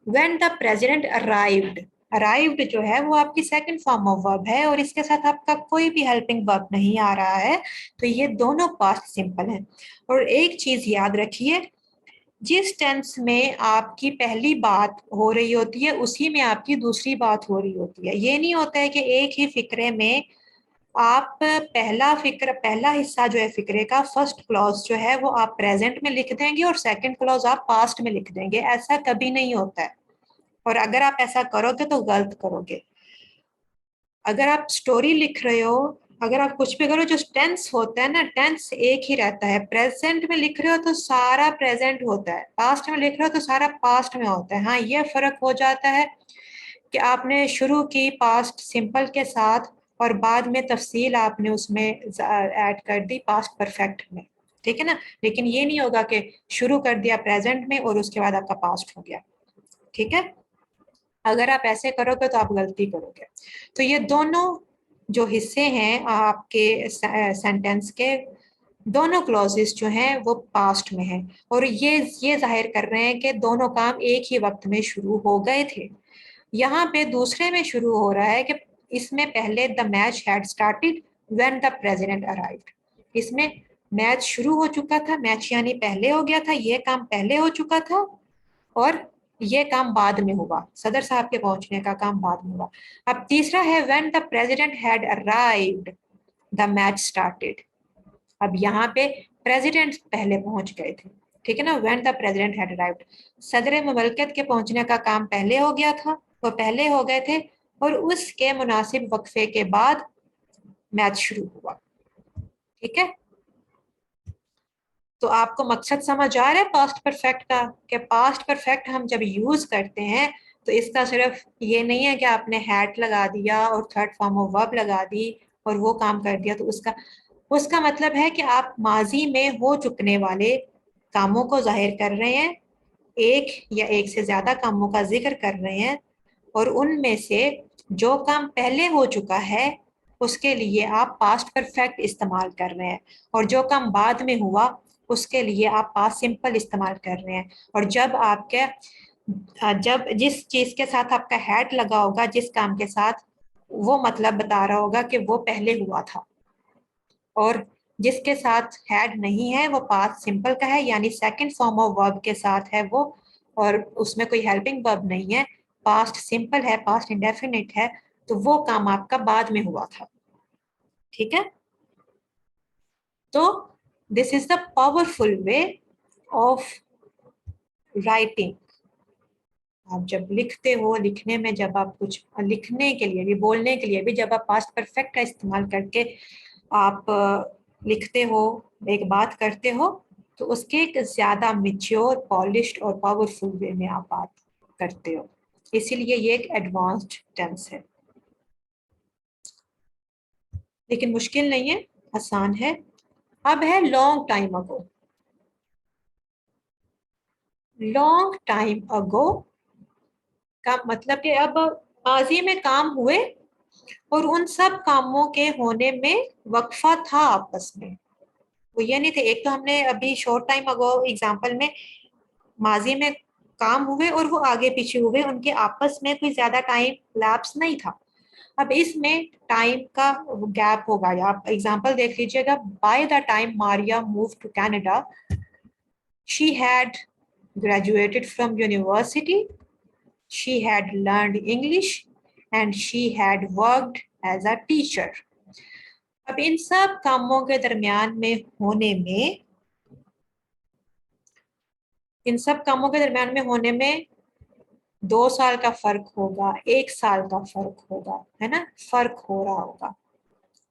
When the president arrived, arrived जो है वो आपकी सेकंड फॉर्म ऑफ वर्ब है और इसके साथ आपका कोई भी हेल्पिंग वर्ब नहीं आ रहा है, तो ये दोनों पास्ट सिंपल हैं। और एक चीज याद रखिए, जिस टेंस में आपकी पहली बात हो रही होती है उसी में आपकी दूसरी बात हो रही होती है। ये नहीं होता है कि एक ही फिक्रे में आप पहला हिस्सा जो है फिक्रे का, फर्स्ट क्लॉज जो है वो आप प्रेजेंट में लिख देंगे और सेकंड क्लॉज आप पास्ट में लिख देंगे। ऐसा कभी नहीं होता है, और अगर आप ऐसा करोगे तो गलत करोगे। अगर आप स्टोरी लिख रहे हो, अगर आप कुछ भी करो, जो टेंस होता है ना, टेंस एक ही रहता है। प्रेजेंट में लिख रहे हो तो सारा प्रेजेंट होता है, पास्ट में लिख रहे हो तो सारा पास्ट में होता है। हाँ, ये फर्क हो जाता है कि आपने शुरू की पास्ट सिंपल के साथ और बाद में तफसील आपने उसमें ऐड कर दी पास्ट परफेक्ट में। ठीक है ना, लेकिन ये नहीं होगा कि शुरू कर दिया प्रेजेंट में और उसके बाद आपका पास्ट हो गया। ठीक है, अगर आप ऐसे करोगे तो आप गलती करोगे। तो ये दोनों जो हिस्से हैं आपके सेंटेंस के, दोनों क्लॉजेस जो हैं वो पास्ट में हैं और ये जाहिर कर रहे हैं कि दोनों काम एक ही वक्त में शुरू हो गए थे। यहाँ पे दूसरे में शुरू हो रहा है कि इसमें पहले the match had started when the president arrived. इसमें मैच शुरू हो चुका था, मैच यानी पहले हो गया था, ये काम पहले हो चुका था और ये काम बाद में हुआ, सदर साहब के पहुंचने का काम बाद में हुआ। अब तीसरा है when the president had arrived the match started. अब यहाँ पे प्रेसिडेंट पहले पहुंच गए थे, ठीक है ना। When the president had arrived, सदर मुमलकत के पहुंचने का काम पहले हो गया था, वो पहले हो गए थे, और उसके मुनासिब वक्फे के बाद मैच शुरू हुआ, ठीक है। तो आपको मकसद समझ आ रहा है पास्ट परफेक्ट का, कि पास्ट परफेक्ट हम जब यूज करते हैं तो इसका सिर्फ ये नहीं है कि आपने हैड लगा दिया और थर्ड फॉर्म ऑफ वर्ब लगा दी और वो काम कर दिया, तो उसका उसका मतलब है कि आप माजी में हो चुकने वाले कामों को जाहिर कर रहे हैं, एक या एक से ज्यादा कामों का जिक्र कर रहे हैं, और उनमें से जो काम पहले हो चुका है उसके लिए आप पास्ट परफेक्ट इस्तेमाल कर रहे हैं, और जो काम बाद में हुआ उसके लिए आप पास्ट सिंपल इस्तेमाल कर रहे हैं। और जब जिस चीज के साथ आपका हैड लगा होगा, जिस काम के साथ, वो मतलब बता रहा होगा कि वो पहले हुआ था, और जिसके साथ हैड नहीं है वो पास्ट सिंपल का है, यानी सेकंड फॉर्म ऑफ वर्ब के साथ है वो, और उसमें कोई हेल्पिंग वर्ब नहीं है, पास्ट सिंपल है, पास्ट इंडेफिनिट है, तो वो काम आपका बाद में हुआ था, ठीक है। तो this is the powerful way of writing. आप जब लिखते हो, लिखने में जब आप कुछ लिखने के लिए भी, बोलने के लिए भी, जब आप पास्ट परफेक्ट का इस्तेमाल करके आप लिखते हो, एक बात करते हो, तो उसके एक ज्यादा मिच्योर, पॉलिश्ड और पावरफुल वे में आप बात करते हो, इसीलिए ये एक एडवांस्ड टेंस है। लेकिन मुश्किल नहीं है, आसान है। अब है long time ago. Long time ago का मतलब कि अब माजी में काम हुए और उन सब कामों के होने में वक्फा था आपस में, वो ये नहीं थे। एक तो हमने अभी शॉर्ट टाइम अगो एग्जांपल में माजी में काम हुए और वो आगे पीछे हुए, उनके आपस में कोई ज्यादा टाइम लैप्स नहीं था। अब इसमें टाइम का गैप होगा, आप एग्जांपल देख लीजिएगा। By the time Maria move to Canada, she had graduated from university, she had learned English, and she had worked as a teacher. अब इन सब कामों के दरमियान में होने में, इन सब कामों के दरमियान में होने में 2 साल का फर्क होगा, 1 साल का फर्क होगा, है ना, फर्क हो रहा होगा,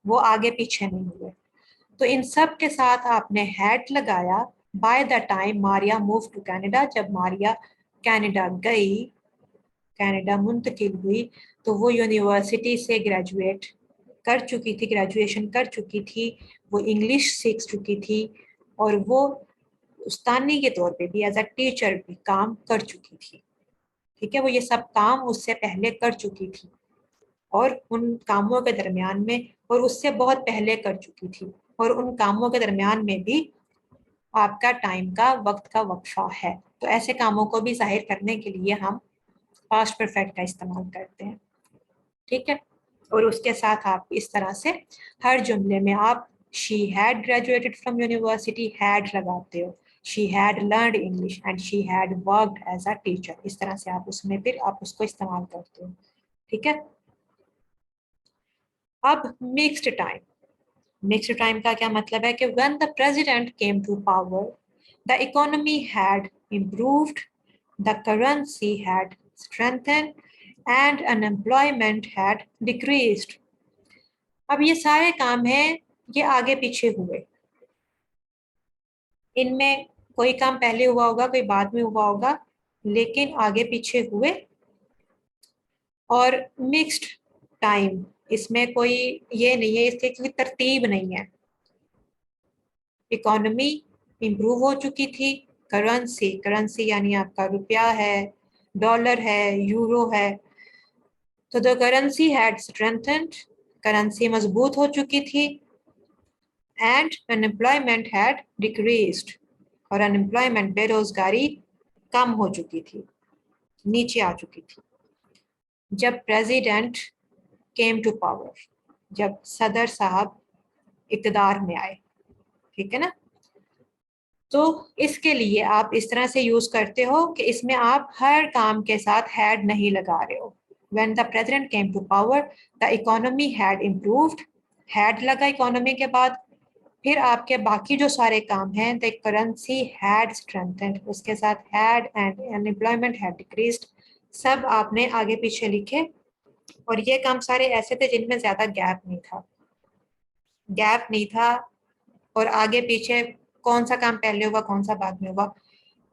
वो आगे पीछे नहीं हुए। तो इन सब के साथ आपने हैड लगाया। By the time Maria move to Canada, जब मारिया कनाडा गई, कनाडा मुंतकिल हुई, तो वो यूनिवर्सिटी से ग्रेजुएट कर चुकी थी, ग्रेजुएशन कर चुकी थी, वो इंग्लिश सीख चुकी थी, और वो उस्तानी के तौर पे भी, एज अ टीचर भी काम कर चुकी थी, ठीक है। वो ये सब काम उससे पहले कर चुकी थी, और उन कामों के दरमियान में, और उससे बहुत पहले कर चुकी थी, और उन कामों के दरमियान में भी आपका टाइम का, वक्त का वक्फा है। तो ऐसे कामों को भी जाहिर करने के लिए हम पास्ट परफेक्ट का इस्तेमाल करते हैं, ठीक है। और उसके साथ आप इस तरह से हर जुमले में आप she had graduated from university, had लगाते हो, she had learned English and she had worked as a teacher, इस तरह से आप उसमें फिर आप उसको इस्तेमाल करते हो, ठीक है। अब मिक्स्ड टाइम। मिक्स्ड टाइम का क्या मतलब है कि when the president came to power, the economy had improved, the currency had strengthened and unemployment had decreased. अब ये सारे काम हैं, ये आगे पीछे हुए, इनमें कोई काम पहले हुआ होगा, कोई बाद में हुआ होगा, लेकिन आगे पीछे हुए। और मिक्स्ड टाइम, इसमें कोई ये नहीं है, इसकी कोई तरतीब नहीं है। इकोनॉमी इंप्रूव हो चुकी थी, करेंसी, करेंसी यानी आपका रुपया है, डॉलर है, यूरो है, तो the currency had strengthened, currency मजबूत हो चुकी थी, एंड अनएम्प्लॉयमेंट हैड डिक्रीज्ड, और अनएम्प्लॉयमेंट, बेरोजगारी कम हो चुकी थी, नीचे आ चुकी थी। जब प्रेसिडेंट केम टू पावर, जब सदर साहब इक़्तिदार में आए, ठीक है ना, तो इसके लिए आप इस तरह से यूज करते हो कि इसमें आप हर काम के साथ हैड नहीं लगा रहे हो। When the president came to power, the economy had improved, had लगा इकोनॉमी के बाद, फिर आपके बाकी जो सारे काम हैं, द करेंसी हैड स्ट्रेंथेंड, उसके साथ had and unemployment had decreased, सब आपने आगे पीछे लिखे। और ये काम सारे ऐसे थे जिनमें ज्यादा गैप नहीं था, गैप नहीं था। और आगे पीछे कौन सा काम पहले हुआ कौन सा बाद में हुआ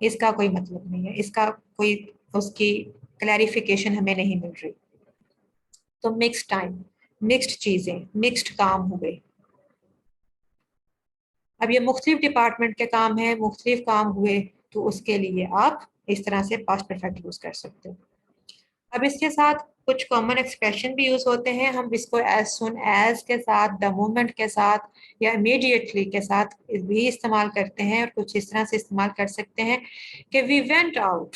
इसका कोई मतलब नहीं है, इसका कोई उसकी क्लैरिफिकेशन हमें नहीं मिल रही। तो मिक्स्ड टाइम, मिक्स्ड चीजें, मिक्स्ड काम हुए। अब ये मुख्तलिफ डिपार्टमेंट के काम है, मुख्तलिफ काम हुए, तो उसके लिए आप इस तरह से पास्ट परफेक्ट यूज कर सकते हो। अब इसके साथ कुछ कॉमन एक्सप्रेशन भी यूज होते हैं, हम इसको एज सुन एज के साथ, द मोमेंट के साथ या इमीडिएटली के साथ भी इस्तेमाल करते हैं। और कुछ इस तरह से इस्तेमाल कर सकते हैं कि we went out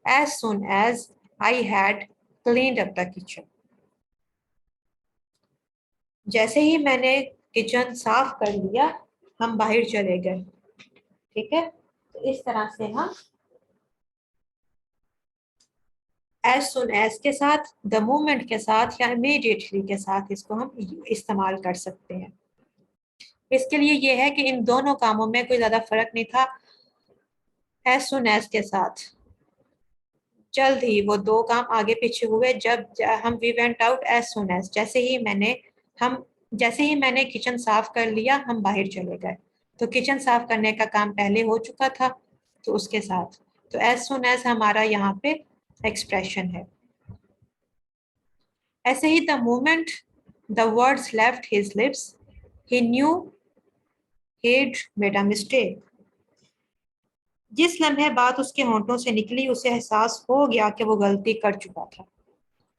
as soon as I had cleaned up the kitchen. जैसे ही मैंने किचन साफ कर लिया हम बाहर चले गए। ठीक है, तो इस तरह से हम एज सुन एज के साथ, द मोमेंट के साथ या इमीडिएटली के साथ इसको हम इस्तेमाल कर सकते हैं। इसके लिए ये है कि इन दोनों कामों में कोई ज्यादा फर्क नहीं था। एज सुन एज के साथ जल्द ही वो दो काम आगे पीछे हुए, जब हम we went out as soon as, जैसे ही मैंने किचन साफ कर लिया हम बाहर चले गए। तो किचन साफ करने का काम पहले हो चुका था, तो उसके साथ तो एज सुन एज हमारा यहाँ पे एक्सप्रेशन है। ऐसे ही the moment the words left his lips he knew he'd made a mistake। जिस लम्हे बात उसके होंठों से निकली उसे एहसास हो गया कि वो गलती कर चुका था।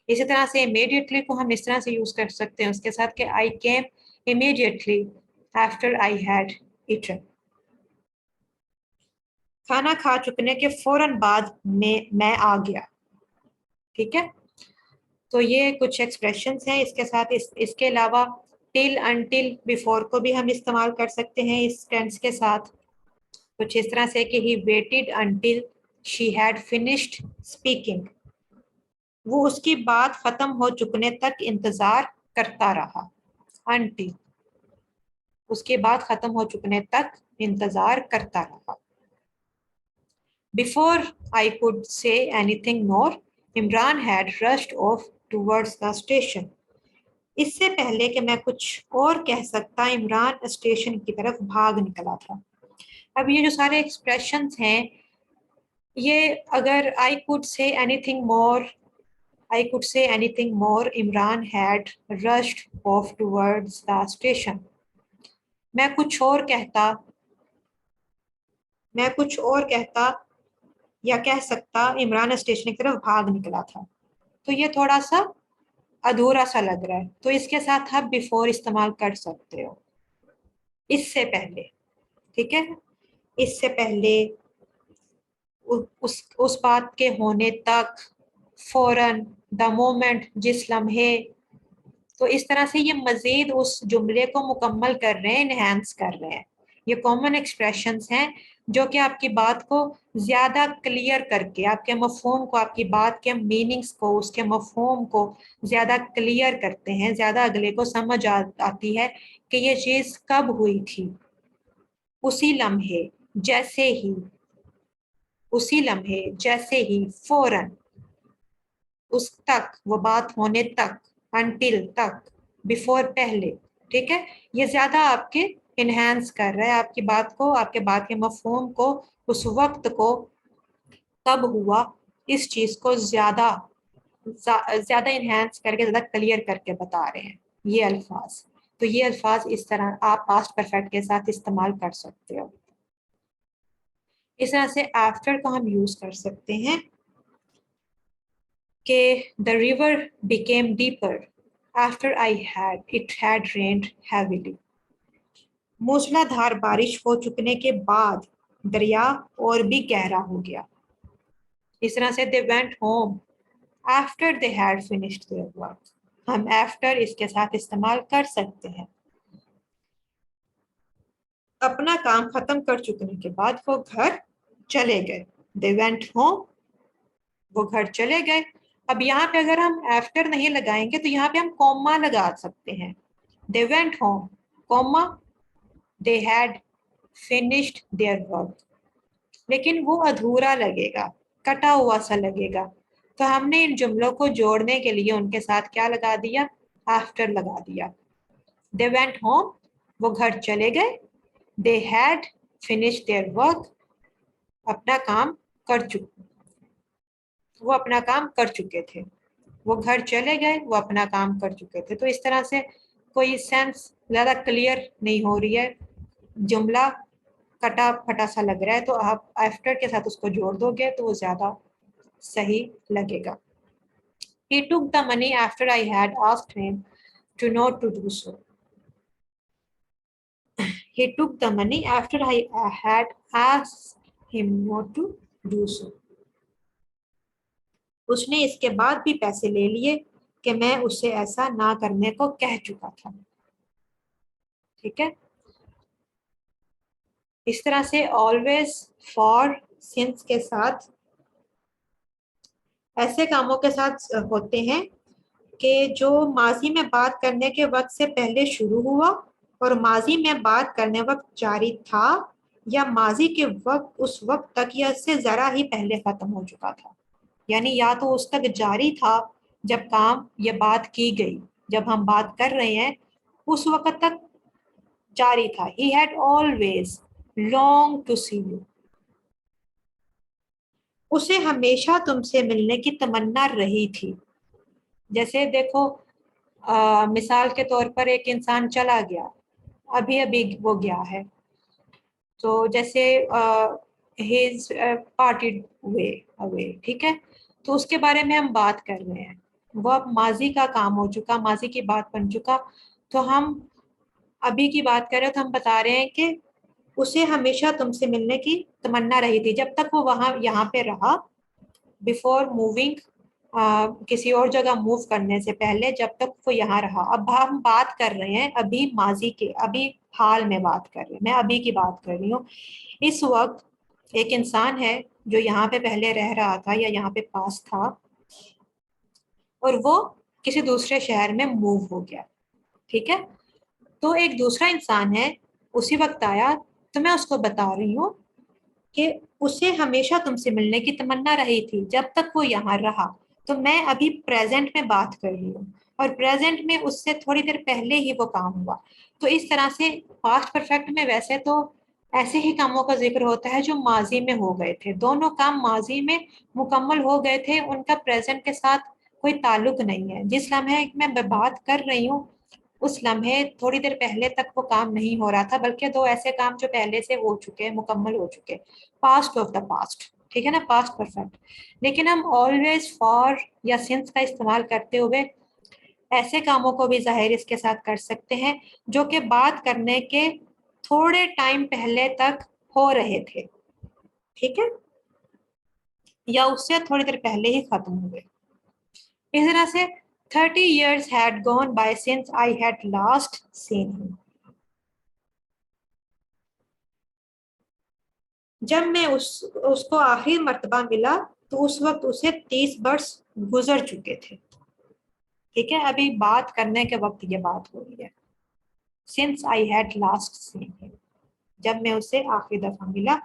इसी तरह से इमीडिएटली को हम इस तरह से यूज कर सकते हैं उसके साथ कि I came immediately after I had eaten. खाना खा चुकने के फौरन बाद में मैं आ गया। ठीक है, तो ये कुछ एक्सप्रेशंस हैं इसके साथ। इसके अलावा टिल, अनटिल, बिफोर को भी हम इस्तेमाल कर सकते हैं इस टेंस के साथ। कुछ इस तरह से कि he waited until she had finished speaking, वो उसकी बात खत्म हो चुकने तक इंतजार करता रहा। अनटिल, उसकी बात खत्म हो चुकने तक इंतजार करता रहा। Before I could say anything more Imran had rushed of towards the station, इससे पहले कि मैं कुछ और कह सकता इमरान स्टेशन की तरफ भाग निकला था। अब ये जो सारे एक्सप्रेशंस हैं, ये अगर I could say anything more, I could say anything more, Imran had rushed off towards the station। मैं कुछ और कहता, मैं कुछ और कहता या कह सकता इमरान स्टेशन की तरफ भाग निकला था। तो ये थोड़ा सा अधूरा सा लग रहा है, तो इसके साथ आप बिफोर इस्तेमाल कर सकते हो, इससे पहले। ठीक है, इससे पहले, उस बात के होने तक, फौरन, द मोमेंट, जिस लम्हे। तो इस तरह से ये मजीद उस जुमले को मुकम्मल कर रहे हैं, इनहेंस कर रहे हैं। ये कॉमन एक्सप्रेशंस हैं जो कि आपकी बात को ज्यादा क्लियर करके, आपके मफहूम को, आपकी बात के मीनिंग्स को, उसके मफहूम को ज्यादा क्लियर करते हैं, ज्यादा अगले को समझ आती है कि ये चीज कब हुई थी। उसी लम्हे, जैसे ही, उसी लम्हे, जैसे ही, फौरन, उस तक, वो बात होने तक, अनटिल तक, बिफोर पहले। ठीक है, ये ज्यादा आपके इनहेंस कर रहा है आपकी बात को, आपके बात के मफहूम को, उस वक्त को, कब हुआ, इस चीज को ज्यादा ज्यादा इनहेंस करके, ज्यादा क्लियर करके बता रहे हैं ये अल्फाज। तो ये अल्फाज इस तरह आप पास्ट परफेक्ट के साथ इस्तेमाल कर सकते हो। इस तरह से आफ्टर को हम यूज कर सकते हैं कि the river became deeper after it had rained heavily। मूसलाधार बारिश हो चुकने के बाद दरिया और भी गहरा हो गया। इस तरह से they went home after they had finished their work। हम after इसके साथ इस्तेमाल कर सकते हैं। अपना काम खत्म कर चुकने के बाद वो घर चले गए। they went home, वो घर चले गए। अब यहाँ पे अगर हम आफ्टर नहीं लगाएंगे तो यहाँ पे हम कॉमा लगा सकते हैं। They went home, comma, they had finished their work, लेकिन वो अधूरा लगेगा, कटा हुआ सा लगेगा। तो हमने इन जुमलों को जोड़ने के लिए उनके साथ क्या लगा दिया, आफ्टर लगा दिया। They went home, वो घर चले गए। They had finished their work, अपना काम कर चुके, वो अपना काम कर चुके थे। वो घर चले गए, वो अपना काम कर चुके थे। तो इस तरह से कोई सेंस ज्यादा क्लियर नहीं हो रही है, जुमला कटा फटा सा लग रहा है, तो आप आफ्टर के साथ उसको जोड़ दोगे तो वो ज्यादा सही लगेगा। He took the money after I had asked him to not to do so. He took the money after I had asked him not to do so. उसने इसके बाद भी पैसे ले लिए कि मैं उसे ऐसा ना करने को कह चुका था। ठीक है, इस तरह से ऑलवेज, फॉर, सिंस के साथ ऐसे कामों के साथ होते हैं कि जो माजी में बात करने के वक्त से पहले शुरू हुआ और माजी में बात करने वक्त जारी था, या माजी के वक्त उस वक्त तक या इससे जरा ही पहले खत्म हो चुका था। यानी या तो उस तक जारी था जब काम ये बात की गई, जब हम बात कर रहे हैं उस वक्त तक जारी था। He had always longed to see you. उसे हमेशा तुमसे मिलने की तमन्ना रही थी। जैसे देखो, मिसाल के तौर पर एक इंसान चला गया, अभी अभी वो गया है, तो जैसे हिज पार्टेड वे अवे, ठीक है, तो उसके बारे में हम बात कर रहे हैं, वो अब माजी का काम हो चुका, माजी की बात बन चुका, तो हम अभी की बात कर रहे हैं, तो हम बता रहे हैं कि उसे हमेशा तुमसे मिलने की तमन्ना रही थी जब तक वो वहां यहाँ पे रहा, बिफोर मूविंग, किसी और जगह मूव करने से पहले जब तक वो यहाँ रहा। अब हम बात कर रहे हैं अभी माजी के, अभी हाल में बात कर रहे हैं, मैं अभी की बात कर रही हूँ। इस वक्त एक इंसान है जो यहाँ पे पहले रह रहा था या यहाँ पे पास था, और वो किसी दूसरे शहर में मूव हो गया। ठीक है, तो एक दूसरा इंसान है उसी वक्त आया, तो मैं उसको बता रही हूँ कि उसे हमेशा तुमसे मिलने की तमन्ना रही थी जब तक वो यहाँ रहा। तो मैं अभी प्रेजेंट में बात कर रही हूँ, और प्रेजेंट में उससे थोड़ी देर पहले ही वो काम हुआ। तो इस तरह से पास्ट परफेक्ट में वैसे तो ऐसे ही कामों का जिक्र होता है जो माजी में हो गए थे, दोनों काम माजी में मुकम्मल हो गए थे, उनका प्रेजेंट के साथ कोई ताल्लुक नहीं है। जिस लम्हे मैं बात कर रही हूँ उस लम्हे थोड़ी देर पहले तक वो काम नहीं हो रहा था, बल्कि दो ऐसे काम जो पहले से हो चुके, मुकम्मल हो चुके, पास्ट ऑफ द पास्ट। ठीक है ना, पास्ट परफेक्ट। लेकिन हम ऑलवेज, फॉर या सिंस का इस्तेमाल करते हुए ऐसे कामों को भी जाहिर इसके साथ कर सकते हैं जो कि बात करने के थोड़े टाइम पहले तक हो रहे थे। ठीक है, या उससे थोड़ी देर पहले ही खत्म हुए। इस तरह से 30 years had gone by since I had last seen him. जब मैं उसको आखिरी मर्तबा मिला तो उस वक्त उसे 30 वर्ष गुजर चुके थे। ठीक है, अभी बात करने के वक्त ये बात हो रही है, since I had last seen him, जब मैं उसे आखिरी दफा मिला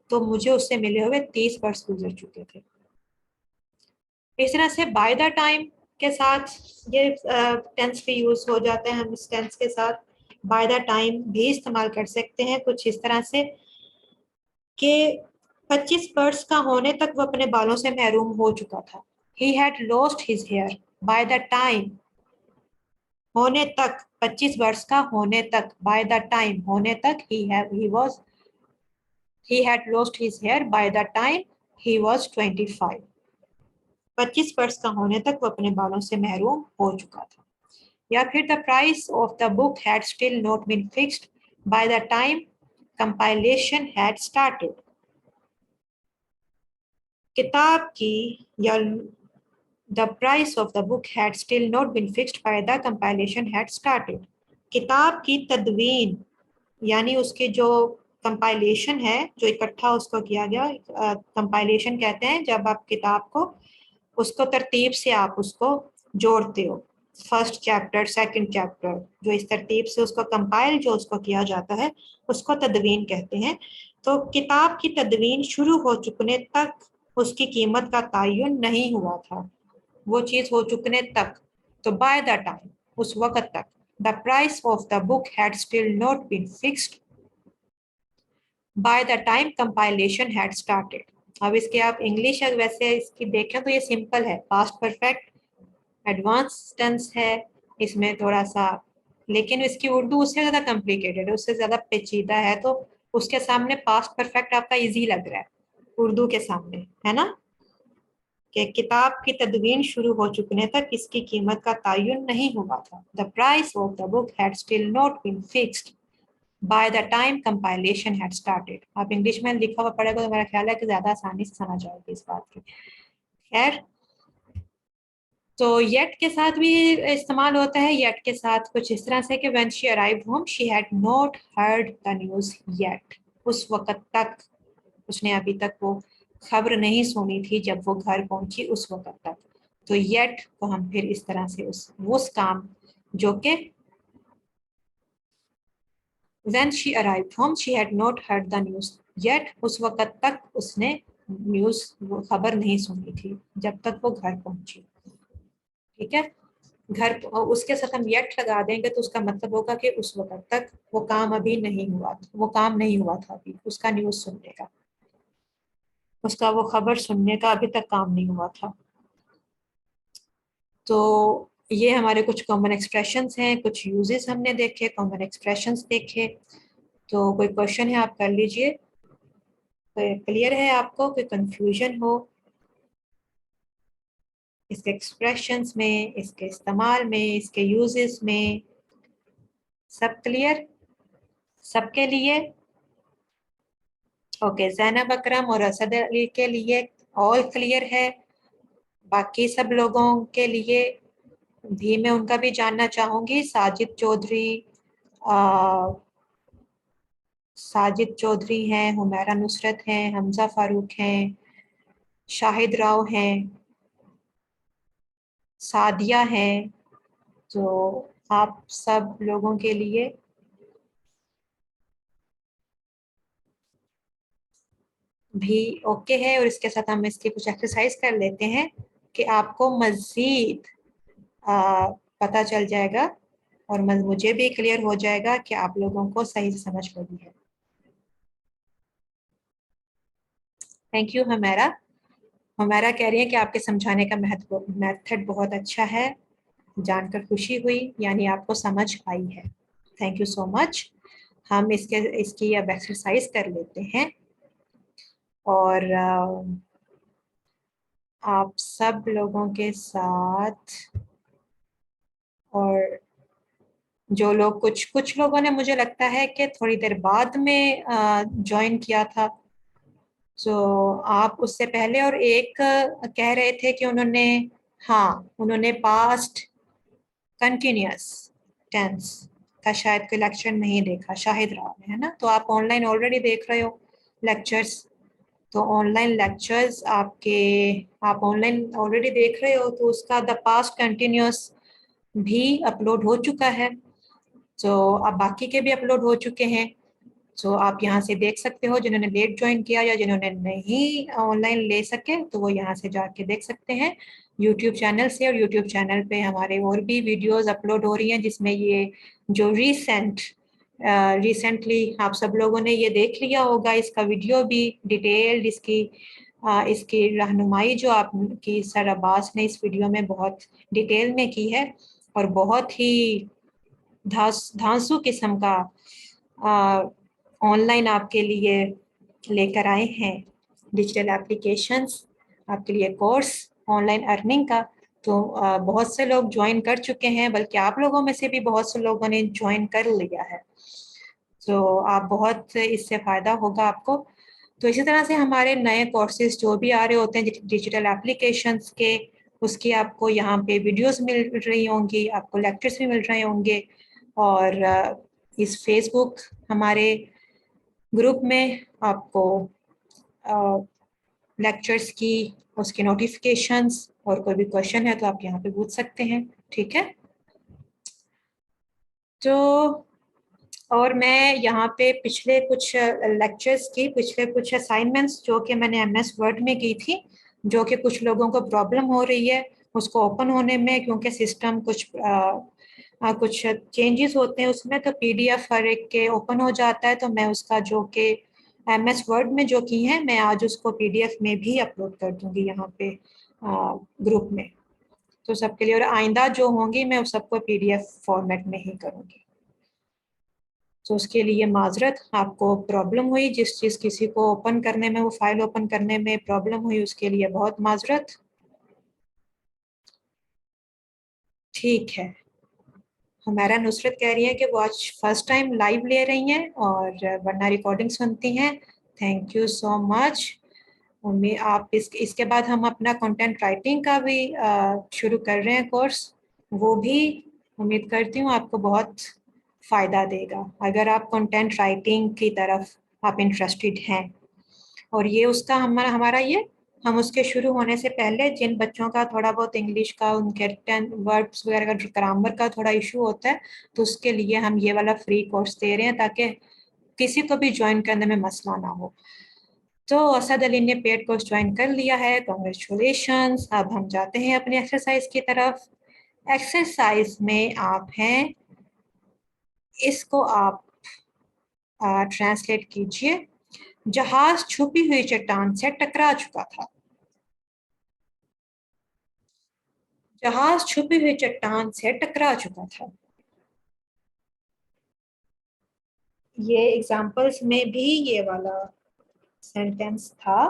तो मुझे उससे मिले हुए 30 वर्ष गुजर चुके थे। इस तरह से बाय द टाइम के साथ ये टेंस भी यूज हो जाते हैं। हम इस टेंस के साथ बाय द टाइम भी इस्तेमाल कर सकते हैं कुछ इस तरह से कि 25 वर्ष का होने तक वो अपने बालों से महरूम हो चुका था। He had lost his hair by the time, होने तक, 25 वर्ष का होने तक, by the time, होने तक, he had lost his hair by the time he was 25. 25 वर्ष का होने तक वो अपने बालों से महरूम हो चुका था। या फिर the price of the book had still not been fixed by the time compilation had started. किताब की, या the price of the book had still not been fixed by the compilation had started. किताब की तदवीन, यानी उसकी जो compilation है, जो इकट्ठा उसको किया गया, कंपाइलेशन कहते हैं जब आप किताब को, उसको तरतीब से आप उसको जोड़ते हो। फर्स्ट चैप्टर, सेकंड चैप्टर, जो इस तरतीब से उसको कंपाइल जो उसको किया जाता है उसको तदवीन कहते हैं। तो किताब की तदवीन शुरू हो चुकने तक उसकी कीमत का तयन नहीं हुआ था, वो चीज हो चुकने तक। तो बाय द टाइम, उस वक्त तक, the price of the book had still not been fixed by the time compilation had started. अब इसके आप इंग्लिश वैसे इसकी देखें तो ये सिंपल है, पास्ट परफेक्ट एडवांस टेंस है इसमें थोड़ा सा, लेकिन इसकी उर्दू उससे ज्यादा कॉम्प्लिकेटेड है, उससे ज्यादा पेचीदा है। तो उसके सामने पास्ट परफेक्ट आपका इजी लग रहा है उर्दू के सामने, है ना, कि किताब की तदवीन शुरू हो चुकने तक इसकी कीमत का तयन नहीं हुआ था। The price of the book had still not been fixed by the time compilation had started. आप इंग्लिश में लिखा हुआ पढ़ेगा तो मेरा ख्याल है कि ज्यादा आसानी से समझ आएगी इस बात की। खैर, तो येट के साथ भी इस्तेमाल होता है। येट के साथ कुछ इस तरह से कि when she arrived home she had not heard the news yet. उस वक्त तक उसने अभी तक वो खबर नहीं सुनी थी जब वो घर पहुंची उस वक्त तक। तो येट को हम फिर इस तरह से उस काम जो कि when she arrived home she had not heard the news yet, उस वक्त तक उसने न्यूज वो खबर नहीं सुनी थी जब तक वो घर पहुंची। ठीक है, घर उसके साथ हम येट लगा देंगे तो उसका मतलब होगा कि उस वक्त तक वो काम अभी नहीं हुआ था, वो काम नहीं हुआ था अभी उसका न्यूज सुनने का, उसका वो खबर सुनने का अभी तक काम नहीं हुआ था। तो ये हमारे कुछ कॉमन एक्सप्रेशंस हैं, कुछ यूजेस हमने देखे, कॉमन एक्सप्रेशंस देखे। तो कोई क्वेश्चन है आप कर लीजिए, क्लियर है आपको, कोई कंफ्यूजन हो इसके एक्सप्रेशंस में, इसके इस्तेमाल में, इसके यूजेस में, सब क्लियर सबके लिए? ओके, जैनब अकरम और असद अली के लिए ऑल क्लियर है। बाकी सब लोगों के लिए भी मैं उनका भी जानना चाहूंगी। साजिद चौधरी हैं, हुमैरा नुसरत हैं, हमजा फारूक हैं, शाहिद राव हैं, सादिया हैं। तो आप सब लोगों के लिए भी ओके है। और इसके साथ हम इसकी कुछ एक्सरसाइज कर लेते हैं कि आपको मजीद पता चल जाएगा और मुझे भी क्लियर हो जाएगा कि आप लोगों को सही से समझ लगी है। थैंक यू हमारा। हमारा कह रही है कि आपके समझाने का मेथड बहुत अच्छा है, जानकर खुशी हुई, यानी आपको समझ आई है। Thank you so much. हम इसकी अब एक्सरसाइज कर लेते हैं और आप सब लोगों के साथ, और जो लोग कुछ कुछ लोगों ने मुझे लगता है कि थोड़ी देर बाद में ज्वाइन किया था, तो आप उससे पहले, और एक कह रहे थे कि उन्होंने, हाँ उन्होंने पास्ट कंटिन्यूअस टेंस का शायद कोई लेक्चर नहीं देखा, शाहिद राव ने, है ना। तो आप ऑनलाइन ऑलरेडी देख रहे हो लेक्चर्स, तो ऑनलाइन लेक्चर्स आपके, आप ऑनलाइन ऑलरेडी देख रहे हो तो उसका द पास्ट कंटिन्यूअस भी अपलोड हो चुका है। तो अब बाकी के भी अपलोड हो चुके हैं, तो आप यहाँ से देख सकते हो। जिन्होंने लेट ज्वाइन किया या जिन्होंने नहीं ऑनलाइन ले सके तो वो यहाँ से जाके देख सकते हैं यूट्यूब चैनल से। और यूट्यूब चैनल पे हमारे और भी वीडियोस अपलोड हो रही हैं जिसमें ये जो रिसेंटली आप सब लोगों ने ये देख लिया होगा, इसका वीडियो भी डिटेल्ड, इसकी रहनुमाई जो आपकी सर अब्बास ने इस वीडियो में बहुत डिटेल में की है, और बहुत ही धांसू किस्म का ऑनलाइन आपके लिए लेकर आए हैं डिजिटल एप्लीकेशंस, आपके लिए कोर्स ऑनलाइन अर्निंग का। तो बहुत से लोग ज्वाइन कर चुके हैं, बल्कि आप लोगों में से भी बहुत से लोगों ने ज्वाइन कर लिया है, तो आप बहुत इससे फ़ायदा होगा आपको। तो इसी तरह से हमारे नए कोर्सेज जो भी आ रहे होते हैं डिजिटल एप्लीकेशंस के, उसकी आपको यहाँ पे वीडियोस मिल रही होंगी, आपको लेक्चर्स भी मिल रहे होंगे। और इस फेसबुक हमारे ग्रुप में आपको लेक्चर्स की उसकी नोटिफिकेशंस, और कोई भी क्वेश्चन है तो आप यहाँ पे पूछ सकते हैं। ठीक है। तो और मैं यहाँ पे पिछले कुछ लेक्चर्स की, पिछले कुछ असाइनमेंट्स जो कि मैंने एमएस वर्ड में की थी, जो कि कुछ लोगों को प्रॉब्लम हो रही है उसको ओपन होने में, क्योंकि सिस्टम कुछ चेंजेस होते हैं उसमें, तो पीडीएफ हर एक के ओपन हो जाता है। तो मैं उसका जो कि एमएस वर्ड में जो की है, मैं आज उसको पीडीएफ में भी अपलोड कर दूंगी यहाँ पे ग्रुप में। तो सबके लिए, और आइंदा जो होंगी मैं उस सबको पीडीएफ फॉर्मेट में ही करूँगी। तो उसके लिए माजरत, आपको प्रॉब्लम हुई जिस चीज़ किसी को ओपन करने में, वो फाइल ओपन करने में प्रॉब्लम हुई, उसके लिए बहुत माजरत। ठीक है, हमारा नुसरत कह रही है कि वो आज फर्स्ट टाइम लाइव ले रही हैं और वरना रिकॉर्डिंग सुनती हैं। Thank you so much. उम्मीद आप इसके बाद हम अपना कंटेंट राइटिंग का भी शुरू कर रहे हैं कोर्स। वो भी उम्मीद करती हूँ आपको बहुत फ़ायदा देगा, अगर आप कंटेंट राइटिंग की तरफ आप इंटरेस्टेड हैं। और ये उसका हमारा हमारा ये हम उसके शुरू होने से पहले जिन बच्चों का थोड़ा बहुत इंग्लिश का, उनके वर्ड्स वगैरह का, ग्रामर का थोड़ा इशू होता है, तो उसके लिए हम ये वाला फ्री कोर्स दे रहे हैं ताकि किसी को भी ज्वाइन करने में मसला ना हो। तो असद अली ने पेड कोर्स ज्वाइन कर लिया है, कॉन्ग्रेचुलेशंस। अब हम जाते हैं अपनी एक्सरसाइज की तरफ। एक्सरसाइज में आप हैं, इसको आप ट्रांसलेट कीजिए। जहाज छुपी हुई चट्टान से टकरा चुका था। जहाज छुपी हुई चट्टान से टकरा चुका था। ये एग्जाम्पल्स में भी ये वाला सेंटेंस था।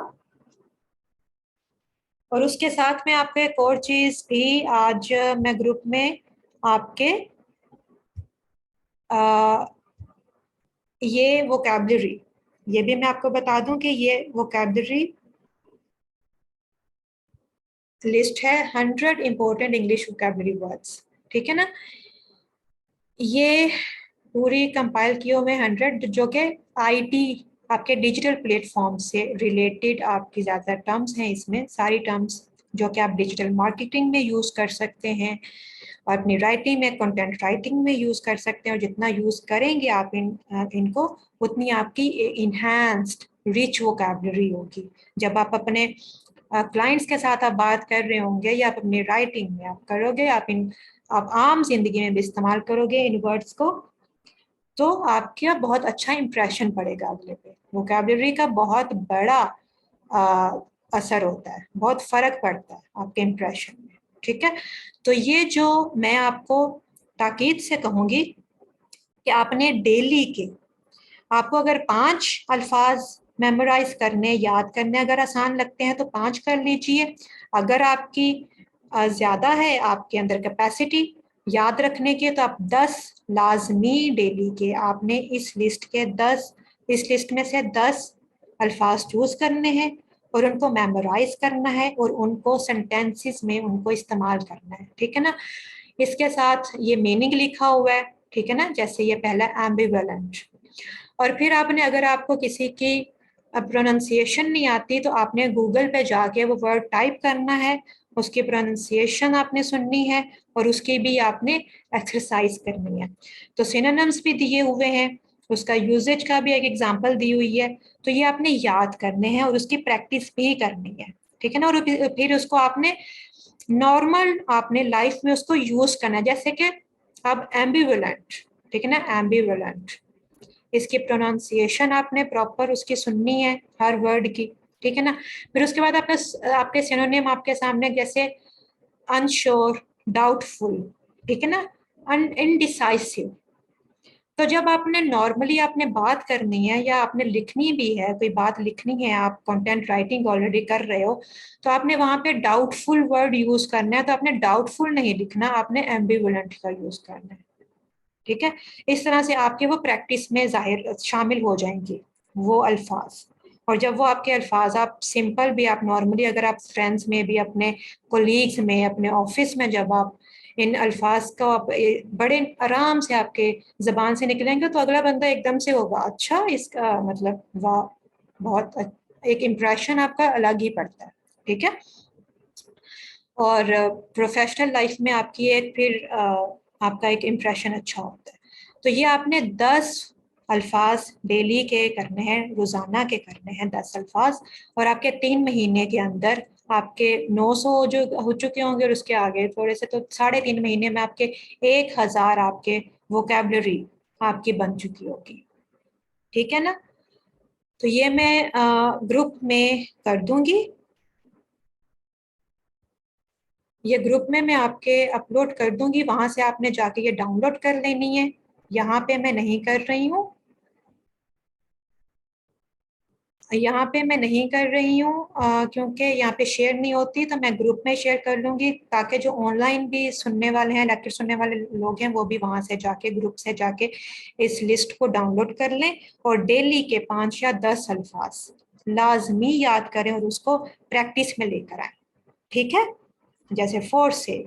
और उसके साथ में आपको एक और चीज भी आज मैं ग्रुप में आपके आ, ये वोकैबुलरी, ये भी मैं आपको बता दूं कि ये वोकैबुलरी लिस्ट है 100 इंपॉर्टेंट इंग्लिश वोकैबुलरी वर्ड्स। ठीक है ना, ये पूरी कंपाइल किए हुए 100 जो कि आईटी आपके डिजिटल प्लेटफॉर्म से रिलेटेड आपकी ज़्यादा टर्म्स हैं। इसमें सारी टर्म्स जो कि आप डिजिटल मार्केटिंग में यूज़ कर सकते हैं और अपनी राइटिंग में, कंटेंट राइटिंग में यूज़ कर सकते हैं। और जितना यूज़ करेंगे आप इनको, उतनी आपकी इन्हांस्ड रिच वोकैबुलरी होगी। जब आप अपने क्लाइंट्स के साथ आप बात कर रहे होंगे या आप अपनी राइटिंग में आप करोगे, आप आम जिंदगी में भी इस्तेमाल करोगे इन वर्ड्स को, तो आपका बहुत अच्छा इंप्रेशन पड़ेगा अगले पे। वोकैबुलरी का बहुत बड़ा आ, असर होता है, बहुत फर्क पड़ता है आपके इंप्रेशन में। ठीक है, तो ये जो मैं आपको ताकीद से कहूंगी कि आपने डेली के, आपको अगर 5 अल्फाज मेमोराइज करने, याद करने अगर आसान लगते हैं तो 5 कर लीजिए। अगर आपकी ज़्यादा है आपके अंदर कैपेसिटी याद रखने की, तो आप 10 लाजमी डेली के आपने इस लिस्ट में से 10 अल्फाज चूज करने हैं और उनको मेमोराइज करना है और उनको सेंटेंसेस में उनको इस्तेमाल करना है। ठीक है ना, इसके साथ ये मीनिंग लिखा हुआ है। ठीक है ना, जैसे ये पहला एम्बिवेलेंट। और फिर आपने, अगर आपको किसी की प्रोनाउंसिएशन नहीं आती, तो आपने गूगल पे जाके वो वर्ड टाइप करना है, उसकी प्रोनाउंसिएशन आपने सुननी है और उसकी भी आपने एक्सरसाइज करनी है। तो सिनोनिम्स भी दिए हुए हैं, उसका यूजेज का भी एक एग्जांपल दी हुई है। तो ये आपने याद करने हैं और उसकी प्रैक्टिस भी करनी है। ठीक है ना, और फिर उसको आपने नॉर्मल आपने लाइफ में उसको यूज करना है। जैसे कि अब एम्बिवेलेंट, ठीक है ना, एम्बिवेलेंट, इसकी प्रोनाउंसिएशन आपने प्रॉपर उसकी सुननी है हर वर्ड की। ठीक है ना, फिर उसके बाद आपके सिनोनिम आपके सामने, जैसे अनश्योर, डाउटफुल, ठीक है ना, इनडिसाइसिव। तो जब आपने नॉर्मली आपने बात करनी है या आपने लिखनी भी है, कोई बात लिखनी है, आप कंटेंट राइटिंग ऑलरेडी कर रहे हो, तो आपने वहां पे डाउटफुल वर्ड यूज करना है। तो आपने डाउटफुल नहीं लिखना, आपने एम्बिवलेंट का यूज करना है। ठीक है, इस तरह से आपके वो प्रैक्टिस में जाहिर शामिल हो जाएंगे वो अल्फाज। और जब वो आपके अल्फाज आप सिंपल भी, आप नॉर्मली अगर आप फ्रेंड्स में भी, अपने कोलीग्स में, अपने ऑफिस में, जब आप इन अल्फाज को आप बड़े आराम से आपके जबान से निकलेंगे, तो अगला बंदा एकदम से होगा, अच्छा इसका मतलब वाह, बहुत एक इम्प्रेशन आपका अलग ही पड़ता है। ठीक है, और प्रोफेशनल लाइफ में आपकी एक फिर आपका एक इम्प्रेशन अच्छा होता है। तो ये आपने 10 अल्फाज डेली के करने हैं, रोजाना के करने हैं 10 अल्फाज, और आपके 3 महीने के अंदर आपके 900 जो हो चुके होंगे, और उसके आगे थोड़े से तो 3.5 महीने में आपके 1000 आपके वोकेबलरी आपकी बन चुकी होगी। ठीक है ना? तो ये मैं ग्रुप में कर दूंगी, ये ग्रुप में मैं आपके अपलोड कर दूंगी, वहां से आपने जाके ये डाउनलोड कर लेनी है। यहाँ पे मैं नहीं कर रही हूँ, यहाँ पे मैं नहीं कर रही हूँ क्योंकि यहाँ पे शेयर नहीं होती, तो मैं ग्रुप में शेयर कर लूंगी, ताकि जो ऑनलाइन भी सुनने वाले हैं, लेक्चर सुनने वाले लोग हैं, वो भी वहां से जाके ग्रुप से जाके इस लिस्ट को डाउनलोड कर लें, और डेली के 5 या 10 अल्फाज लाजमी याद करें और उसको प्रैक्टिस में लेकर आए। ठीक है? जैसे फोर से,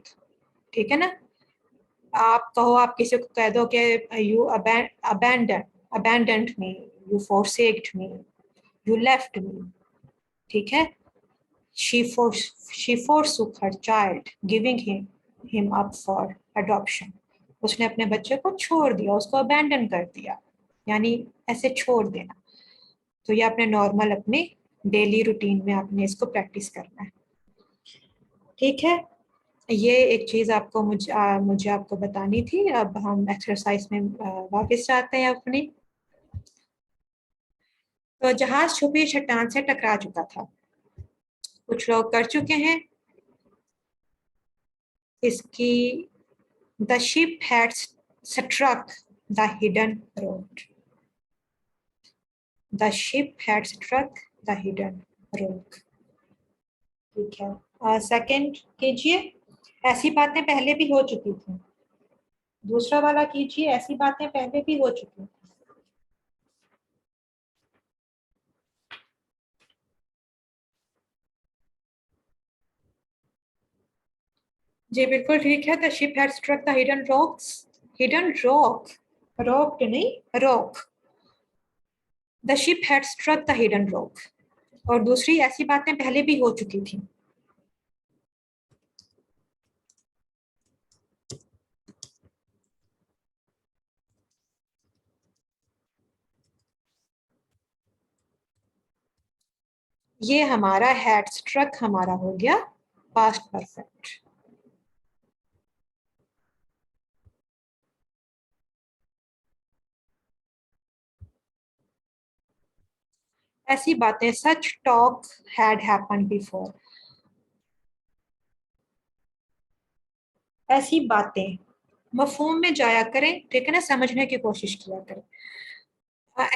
ठीक है ना? आप कहो, आप किसी को कह दो कि you abandon abandoned me, you forsaked me, you left me. ठीक है? she forsook her child giving him up for adoption, उसने अपने बच्चे को छोड़ दिया, उसको अबैंडन कर दिया, यानी ऐसे छोड़ देना। तो ये आपने नॉर्मल अपने डेली रूटीन में आपने इसको प्रैक्टिस करना है। ठीक है? ये एक चीज आपको मुझे आपको बतानी थी। अब हम एक्सरसाइज में वापस जाते हैं अपनी। तो जहाज छुपी चट्टान से टकरा चुका था, कुछ लोग कर चुके हैं इसकी। The ship had struck the hidden road, the ship had struck the hidden road. ठीक है, सेकंड कीजिए, ऐसी बातें पहले भी हो चुकी थी। दूसरा वाला कीजिए, ऐसी बातें पहले भी हो चुकी थी। जी बिल्कुल ठीक है। The ship had struck the hidden rocks, hidden rock, rock नहीं rock. The ship had struck the hidden rock. और दूसरी, ऐसी बातें पहले भी हो चुकी थी। ये हमारा हैड स्ट्रक हमारा हो गया पास्ट परफेक्ट। ऐसी बातें, सच टॉक हैड हैपेंड बिफोर। ऐसी बातें मफहूम में जाया करें, ठीक है ना, समझने की कोशिश किया करें।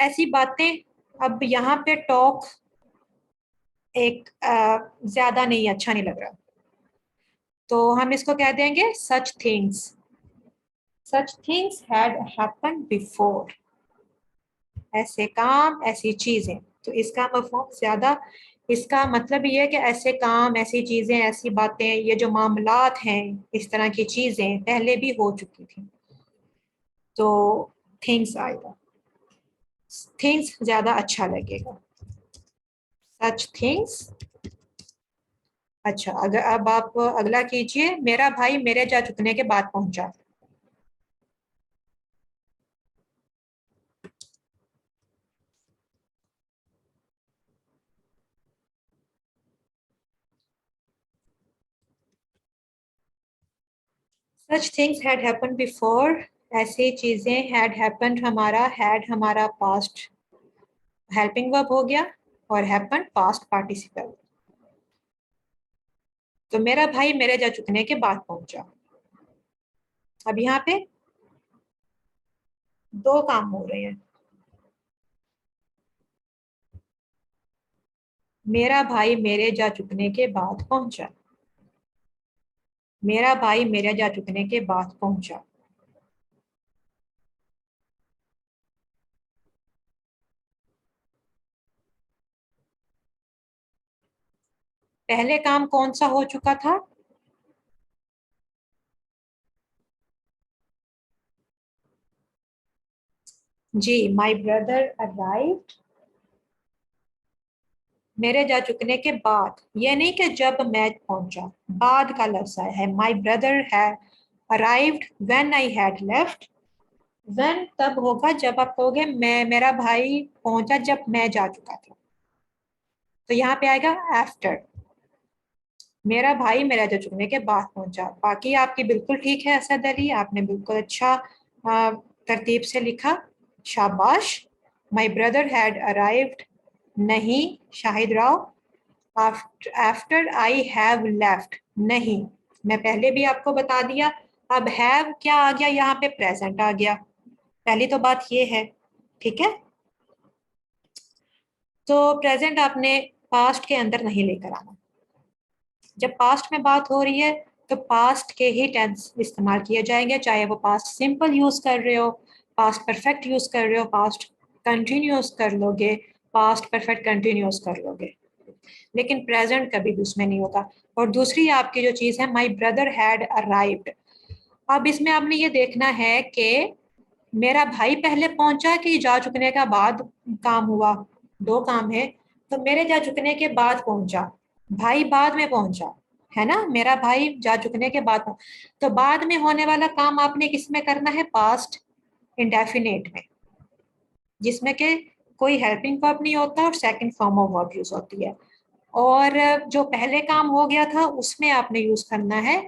ऐसी बातें, अब यहाँ पे टॉक एक ज्यादा नहीं, अच्छा नहीं लग रहा, तो हम इसको कह देंगे such things, such things had happened before. ऐसे काम, ऐसी चीजें, तो इसका मफहूम ज्यादा, इसका मतलब ये है कि ऐसे काम, ऐसी चीजें, ऐसी बातें, ये जो मामलात हैं, इस तरह की चीजें पहले भी हो चुकी थी, तो थिंग्स आएगा। थिंग्स ज्यादा अच्छा लगेगा, सच थिंग्स। अच्छा, अगर अब आप अगला कीजिए, मेरा भाई मेरे जा चुकने के बाद पहुंचा। Such things had happen before, ऐसी चीजें, हैड हैपेंड हमारा पास्ट हेल्पिंग वर्ब हो गया, और हैपन पास्ट पार्टिसिपल। तो मेरा भाई मेरे जा चुकने के बाद पहुंचा। अब यहाँ पे दो काम हो रहे हैं। मेरा भाई मेरे जा चुकने के बाद पहुंचा, मेरा भाई मेरे जा चुकने के बाद पहुंचा। पहले काम कौन सा हो चुका था? जी, माई ब्रदर अराइव्ड, मेरे जा चुकने के बाद, ये नहीं कि जब मैं पहुंचा, बाद का लफ्ज आया है। माई ब्रदर है arrived when I had left, when तब होगा जब आप कहोगे मैं, मेरा भाई पहुंचा जब मैं जा चुका था, तो यहाँ पे आएगा आफ्टर। मेरा भाई मेरा जा चुकने के बाद पहुंचा। बाकी आपकी बिल्कुल ठीक है असद अली, आपने बिल्कुल अच्छा तरतीब से लिखा, शाबाश। माई ब्रदर हैड अराइव्ड, नहीं Shahid Rao. After I have left, नहीं, मैं पहले भी आपको बता दिया। अब हैव क्या आ गया यहाँ पे, प्रेजेंट आ गया। पहली तो बात ये है, ठीक है। तो प्रेजेंट आपने पास्ट के अंदर नहीं लेकर आना। जब पास्ट में बात हो रही है तो पास्ट के ही टेंस इस्तेमाल किए जाएंगे, चाहे वो पास्ट सिंपल यूज कर रहे हो, पास्ट परफेक्ट यूज कर रहे हो, पास्ट कंटिन्यूस कर लोगे, पास्ट परफेक्ट कंटिन्यूस कर लोगे, लेकिन प्रेजेंट कभी भी उसमें नहीं होगा। और दूसरी आपकी जो चीज है, माई ब्रदर हैड अराइव्ड, अब इसमें आपने ये देखना है कि मेरा भाई पहले पहुंचा कि जा चुकने का बाद काम हुआ। दो काम है, तो मेरे जा चुकने के बाद पहुंचा, भाई बाद में पहुंचा, है ना। मेरा भाई जा चुकने के बाद तो बाद में होने वाला काम आपने किस में करना है, पास्ट इंडेफिनेट में, जिसमें कि कोई हेल्पिंग वर्ब नहीं होता और second form of verb use होती है। और जो पहले काम हो गया था उसमें आपने यूज करना है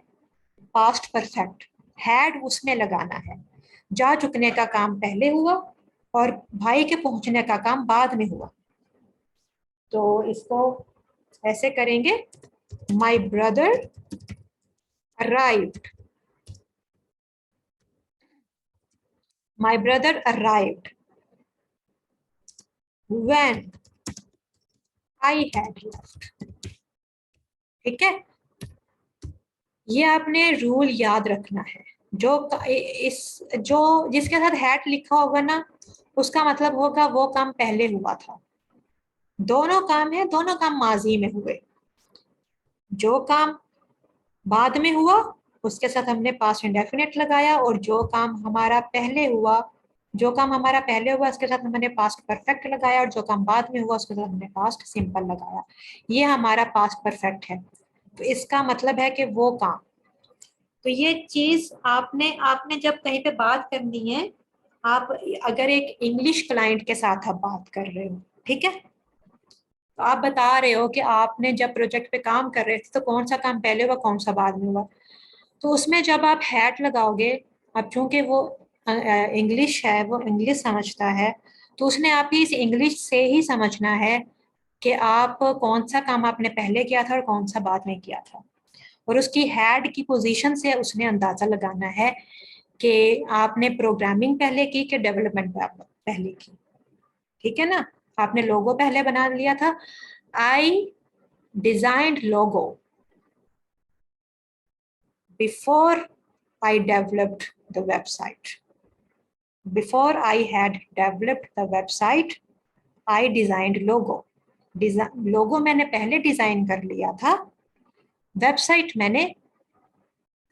पास्ट परफेक्ट, हैड उसमें लगाना है। जा चुकने का काम पहले हुआ और भाई के पहुंचने का काम बाद में हुआ। तो इसको ऐसे करेंगे, my brother arrived, my brother arrived when I had left. ठीक है, ये आपने रूल याद रखना है। जो इस जो जिसके साथ हैड लिखा होगा ना, उसका मतलब होगा वो काम पहले हुआ था। दोनों काम है, दोनों काम माजी में हुए। जो काम बाद में हुआ उसके साथ हमने पास्ट इंडेफिनिट लगाया, और जो काम हमारा पहले हुआ, जो काम हमारा पहले हुआ उसके साथ हमने पास्ट परफेक्ट लगाया, और जो काम बाद में हुआ उसके साथ हमने पास्ट सिंपल लगाया। ये हमारा पास्ट परफेक्ट है। तो इसका मतलब है कि वो काम। तो ये चीज आपने आपने जब कहीं पे बात करनी है, आप अगर एक इंग्लिश क्लाइंट के साथ आप बात कर रहे हो, ठीक है, तो आप बता रहे हो कि आपने जब प्रोजेक्ट पे काम कर रहे थे तो कौन सा काम पहले हुआ कौन सा बाद में हुआ, तो उसमें जब आप हैट लगाओगे, अब चूंकि वो इंग्लिश है, वो इंग्लिश समझता है, तो उसने आपकी इस इंग्लिश से ही समझना है कि आप कौन सा काम आपने पहले किया था और कौन सा बाद में किया था। और उसकी हैड की पोजीशन से उसने अंदाजा लगाना है कि आपने प्रोग्रामिंग पहले की कि डेवलपमेंट पहले की। ठीक है ना, आपने लोगो पहले बना लिया था, I designed logo before I developed the website. Before I had developed the website, I designed logo. Logo मैंने पहले डिजाइन कर लिया था, वेबसाइट मैंने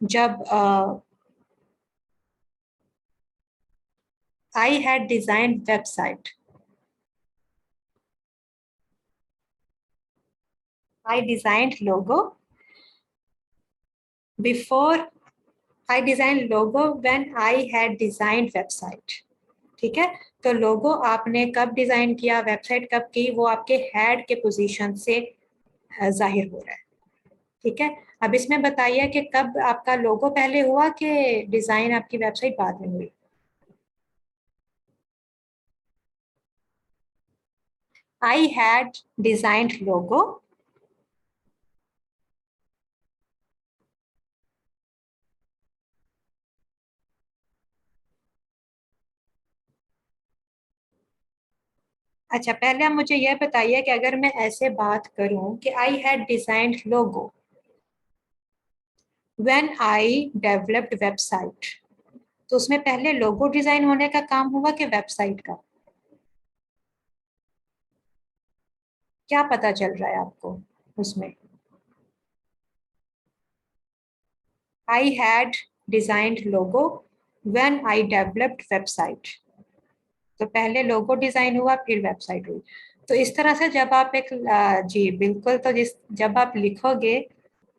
जब I had designed website. I designed logo before I designed logo when I had designed website. ठीक है, तो लोगो आपने कब डिजाइन किया, वेबसाइट कब की, वो आपके हैड के पोजीशन से जाहिर हो रहा है। ठीक है, अब इसमें बताइए कि कब आपका लोगो पहले हुआ कि डिजाइन आपकी वेबसाइट बाद में हुई। I had designed logo अच्छा, पहले आप मुझे यह बताइए कि अगर मैं ऐसे बात करूं कि I had designed logo when I developed website, तो उसमें पहले लोगो डिजाइन होने का काम हुआ कि वेबसाइट का, क्या पता चल रहा है आपको उसमें। I had designed logo when I developed website, तो पहले लोगो डिजाइन हुआ फिर वेबसाइट हुई। तो इस तरह से जब आप एक जी बिल्कुल, तो जिस जब आप लिखोगे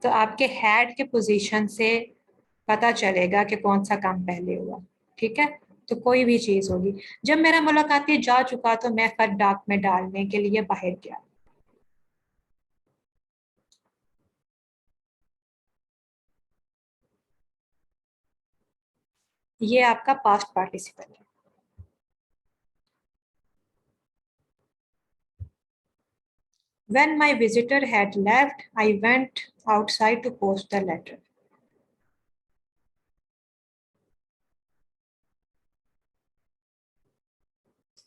तो आपके हैड के पोजीशन से पता चलेगा कि कौन सा काम पहले हुआ। ठीक है, तो कोई भी चीज होगी। जब मेरा मुलाकाती जा चुका तो मैं खत डाक में डालने के लिए बाहर गया। ये आपका पास्ट पार्टिसिपल है। When my visitor had left, I went outside to post the letter.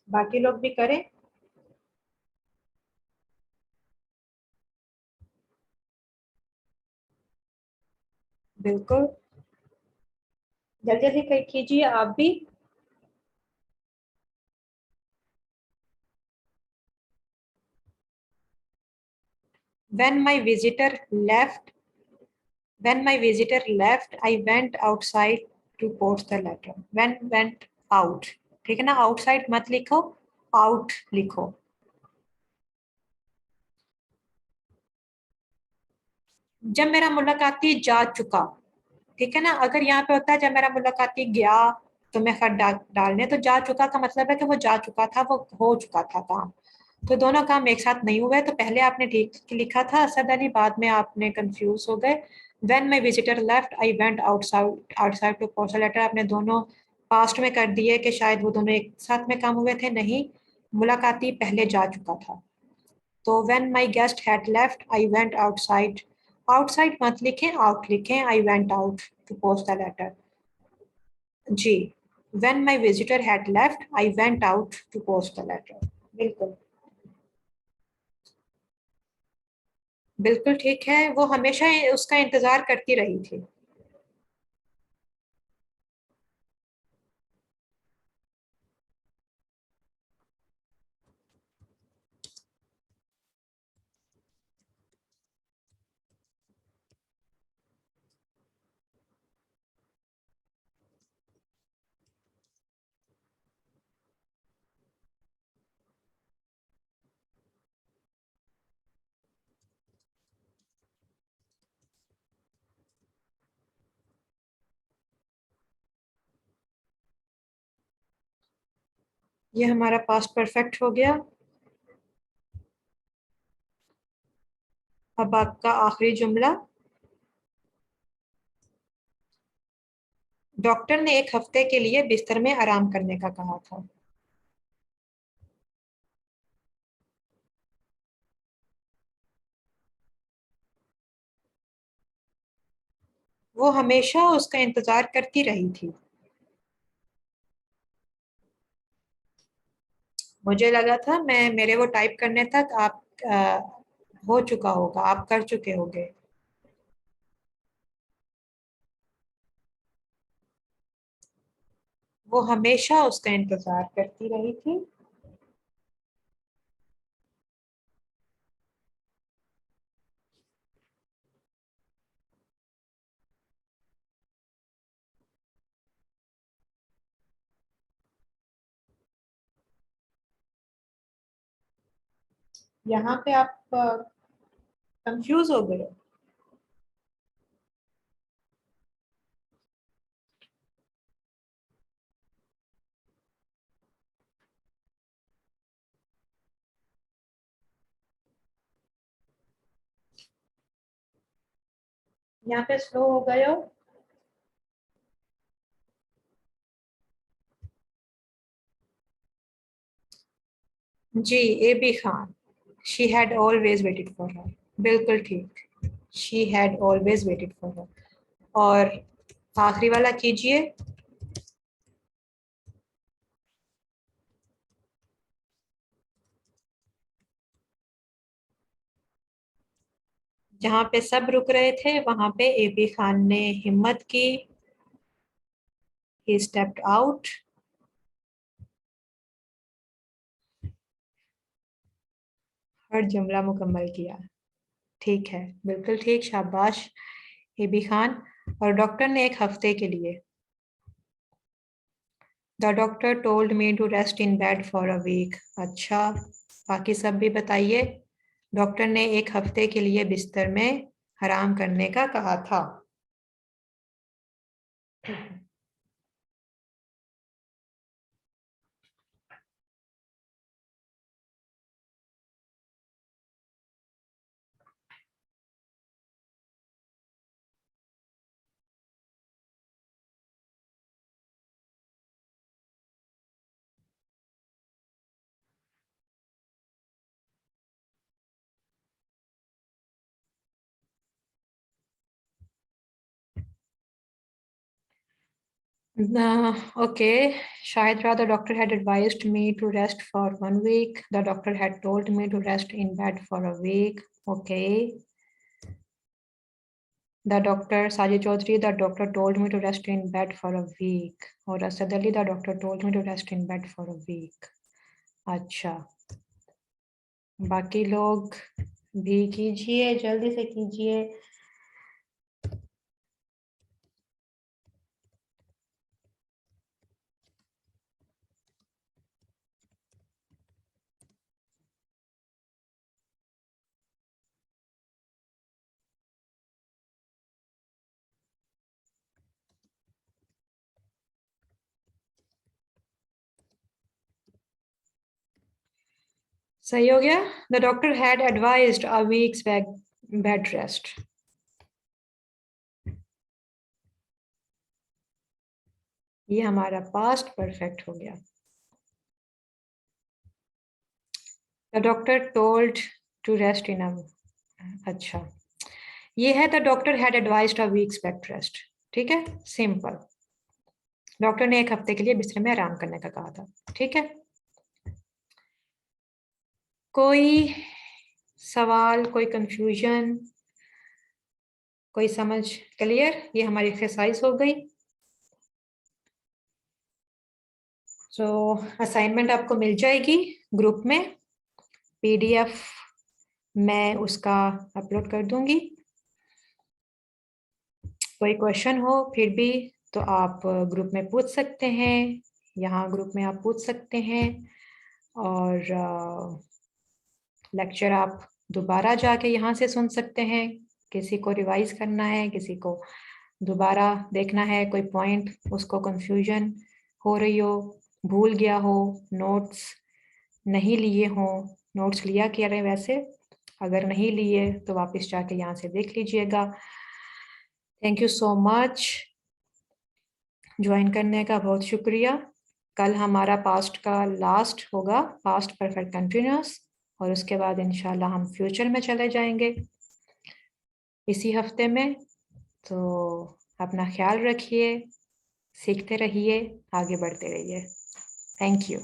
बाकी लोग भी करें। बिल्कुल, जल्दी जल्दी कीजिए आप भी। When my visitor left, when my visitor left, I went outside to post the letter. When went out, ठीक है ना, outside मत लिखो, out लिखो। जब मेरा मुलाकाती जा चुका, ठीक है ना, अगर यहाँ पे होता है जब मेरा मुलाकाती गया तो मैं खत डालने, तो जा चुका का मतलब है कि वो जा चुका था, वो हो चुका था काम। तो दोनों काम एक साथ नहीं हुए, तो पहले आपने ठीक लिखा था असद अली, बाद में आपने कंफ्यूज हो गए। When my visitor left I went outside outside to post letter, आपने दोनों पास्ट में कर दिए कि शायद वो दोनों एक साथ में काम हुए थे, नहीं, मुलाकाती पहले जा चुका था। तो when my guest had left I went outside, outside मत लिखें, आउट लिखें, I went out to post the letter. जी, when my visitor had left I went out to post the letter. बिल्कुल, बिल्कुल ठीक है, वो हमेशा उसका इंतजार करती रही थी। ये हमारा पास्ट परफेक्ट हो गया। अब आपका आखिरी जुमला। डॉक्टर ने एक हफ्ते के लिए बिस्तर में आराम करने का कहा था। वो हमेशा उसका इंतजार करती रही थी। मुझे लगा था मैं मेरे वो टाइप करने तक आप हो चुका होगा, आप कर चुके होंगे। वो हमेशा उसका इंतजार करती रही थी। यहाँ पे आप कंफ्यूज हो गए। यहाँ पे स्लो हो गए हो। जी, A B Khan, she had always waited for her. बिल्कुल ठीक, she had always waited for her. और आखिरी वाला कीजिए। जहाँ पे सब रुक रहे थे वहां पे ए बी खान ने हिम्मत की। ही स्टेप्ड आउट। हर जुमला मुकम्मल किया। ठीक है, बिल्कुल ठीक, शाबाश ए बी खान। और डॉक्टर ने एक हफ्ते के लिए। The doctor told me to rest in bed for a week. अच्छा, बाकी सब भी बताइए। डॉक्टर ने एक हफ्ते के लिए बिस्तर में आराम करने का कहा था। Okay, Shahidra, the doctor had advised me to rest for 1 week. The doctor had told me to rest in bed for a week. Okay. The doctor, Sajid Chaudhary, the doctor told me to rest in bed for a week. Or Asad Ali, the doctor told me to rest in bed for a week. अच्छा, बाकी लोग भी कीजिए, जल्दी से कीजिए. सही हो गया. The doctor had advised a week's bed rest. ये हमारा पास्ट परफेक्ट हो गया. The doctor told to rest in a. अच्छा, ये है the doctor had advised a week's bed rest. ठीक है, सिंपल. डॉक्टर ने 1 हफ्ते के लिए बिस्तर में आराम करने का कहा था. ठीक है, कोई सवाल, कोई कंफ्यूजन, कोई समझ क्लियर? ये हमारी एक्सरसाइज हो गई. तो असाइनमेंट आपको मिल जाएगी ग्रुप में. पीडीएफ मैं उसका अपलोड कर दूंगी. कोई क्वेश्चन हो फिर भी तो आप ग्रुप में पूछ सकते हैं. यहाँ ग्रुप में आप पूछ सकते हैं. और लेक्चर आप दोबारा जाके यहाँ से सुन सकते हैं. किसी को रिवाइज करना है, किसी को दोबारा देखना है, कोई पॉइंट उसको कंफ्यूजन हो रही हो, भूल गया हो, नोट्स नहीं लिए हो, नोट्स लिया क्या रहे वैसे, अगर नहीं लिए तो वापस जाके यहाँ से देख लीजिएगा. Thank you so much. Join करने का बहुत शुक्रिया. कल हमारा पास्ट का लास्ट होगा, पास्ट परफेक्ट कंटिन्यूअस, और उसके बाद इंशाल्लाह हम फ्यूचर में चले जाएंगे इसी हफ्ते में. तो अपना ख्याल रखिए, सीखते रहिए, आगे बढ़ते रहिए. Thank you.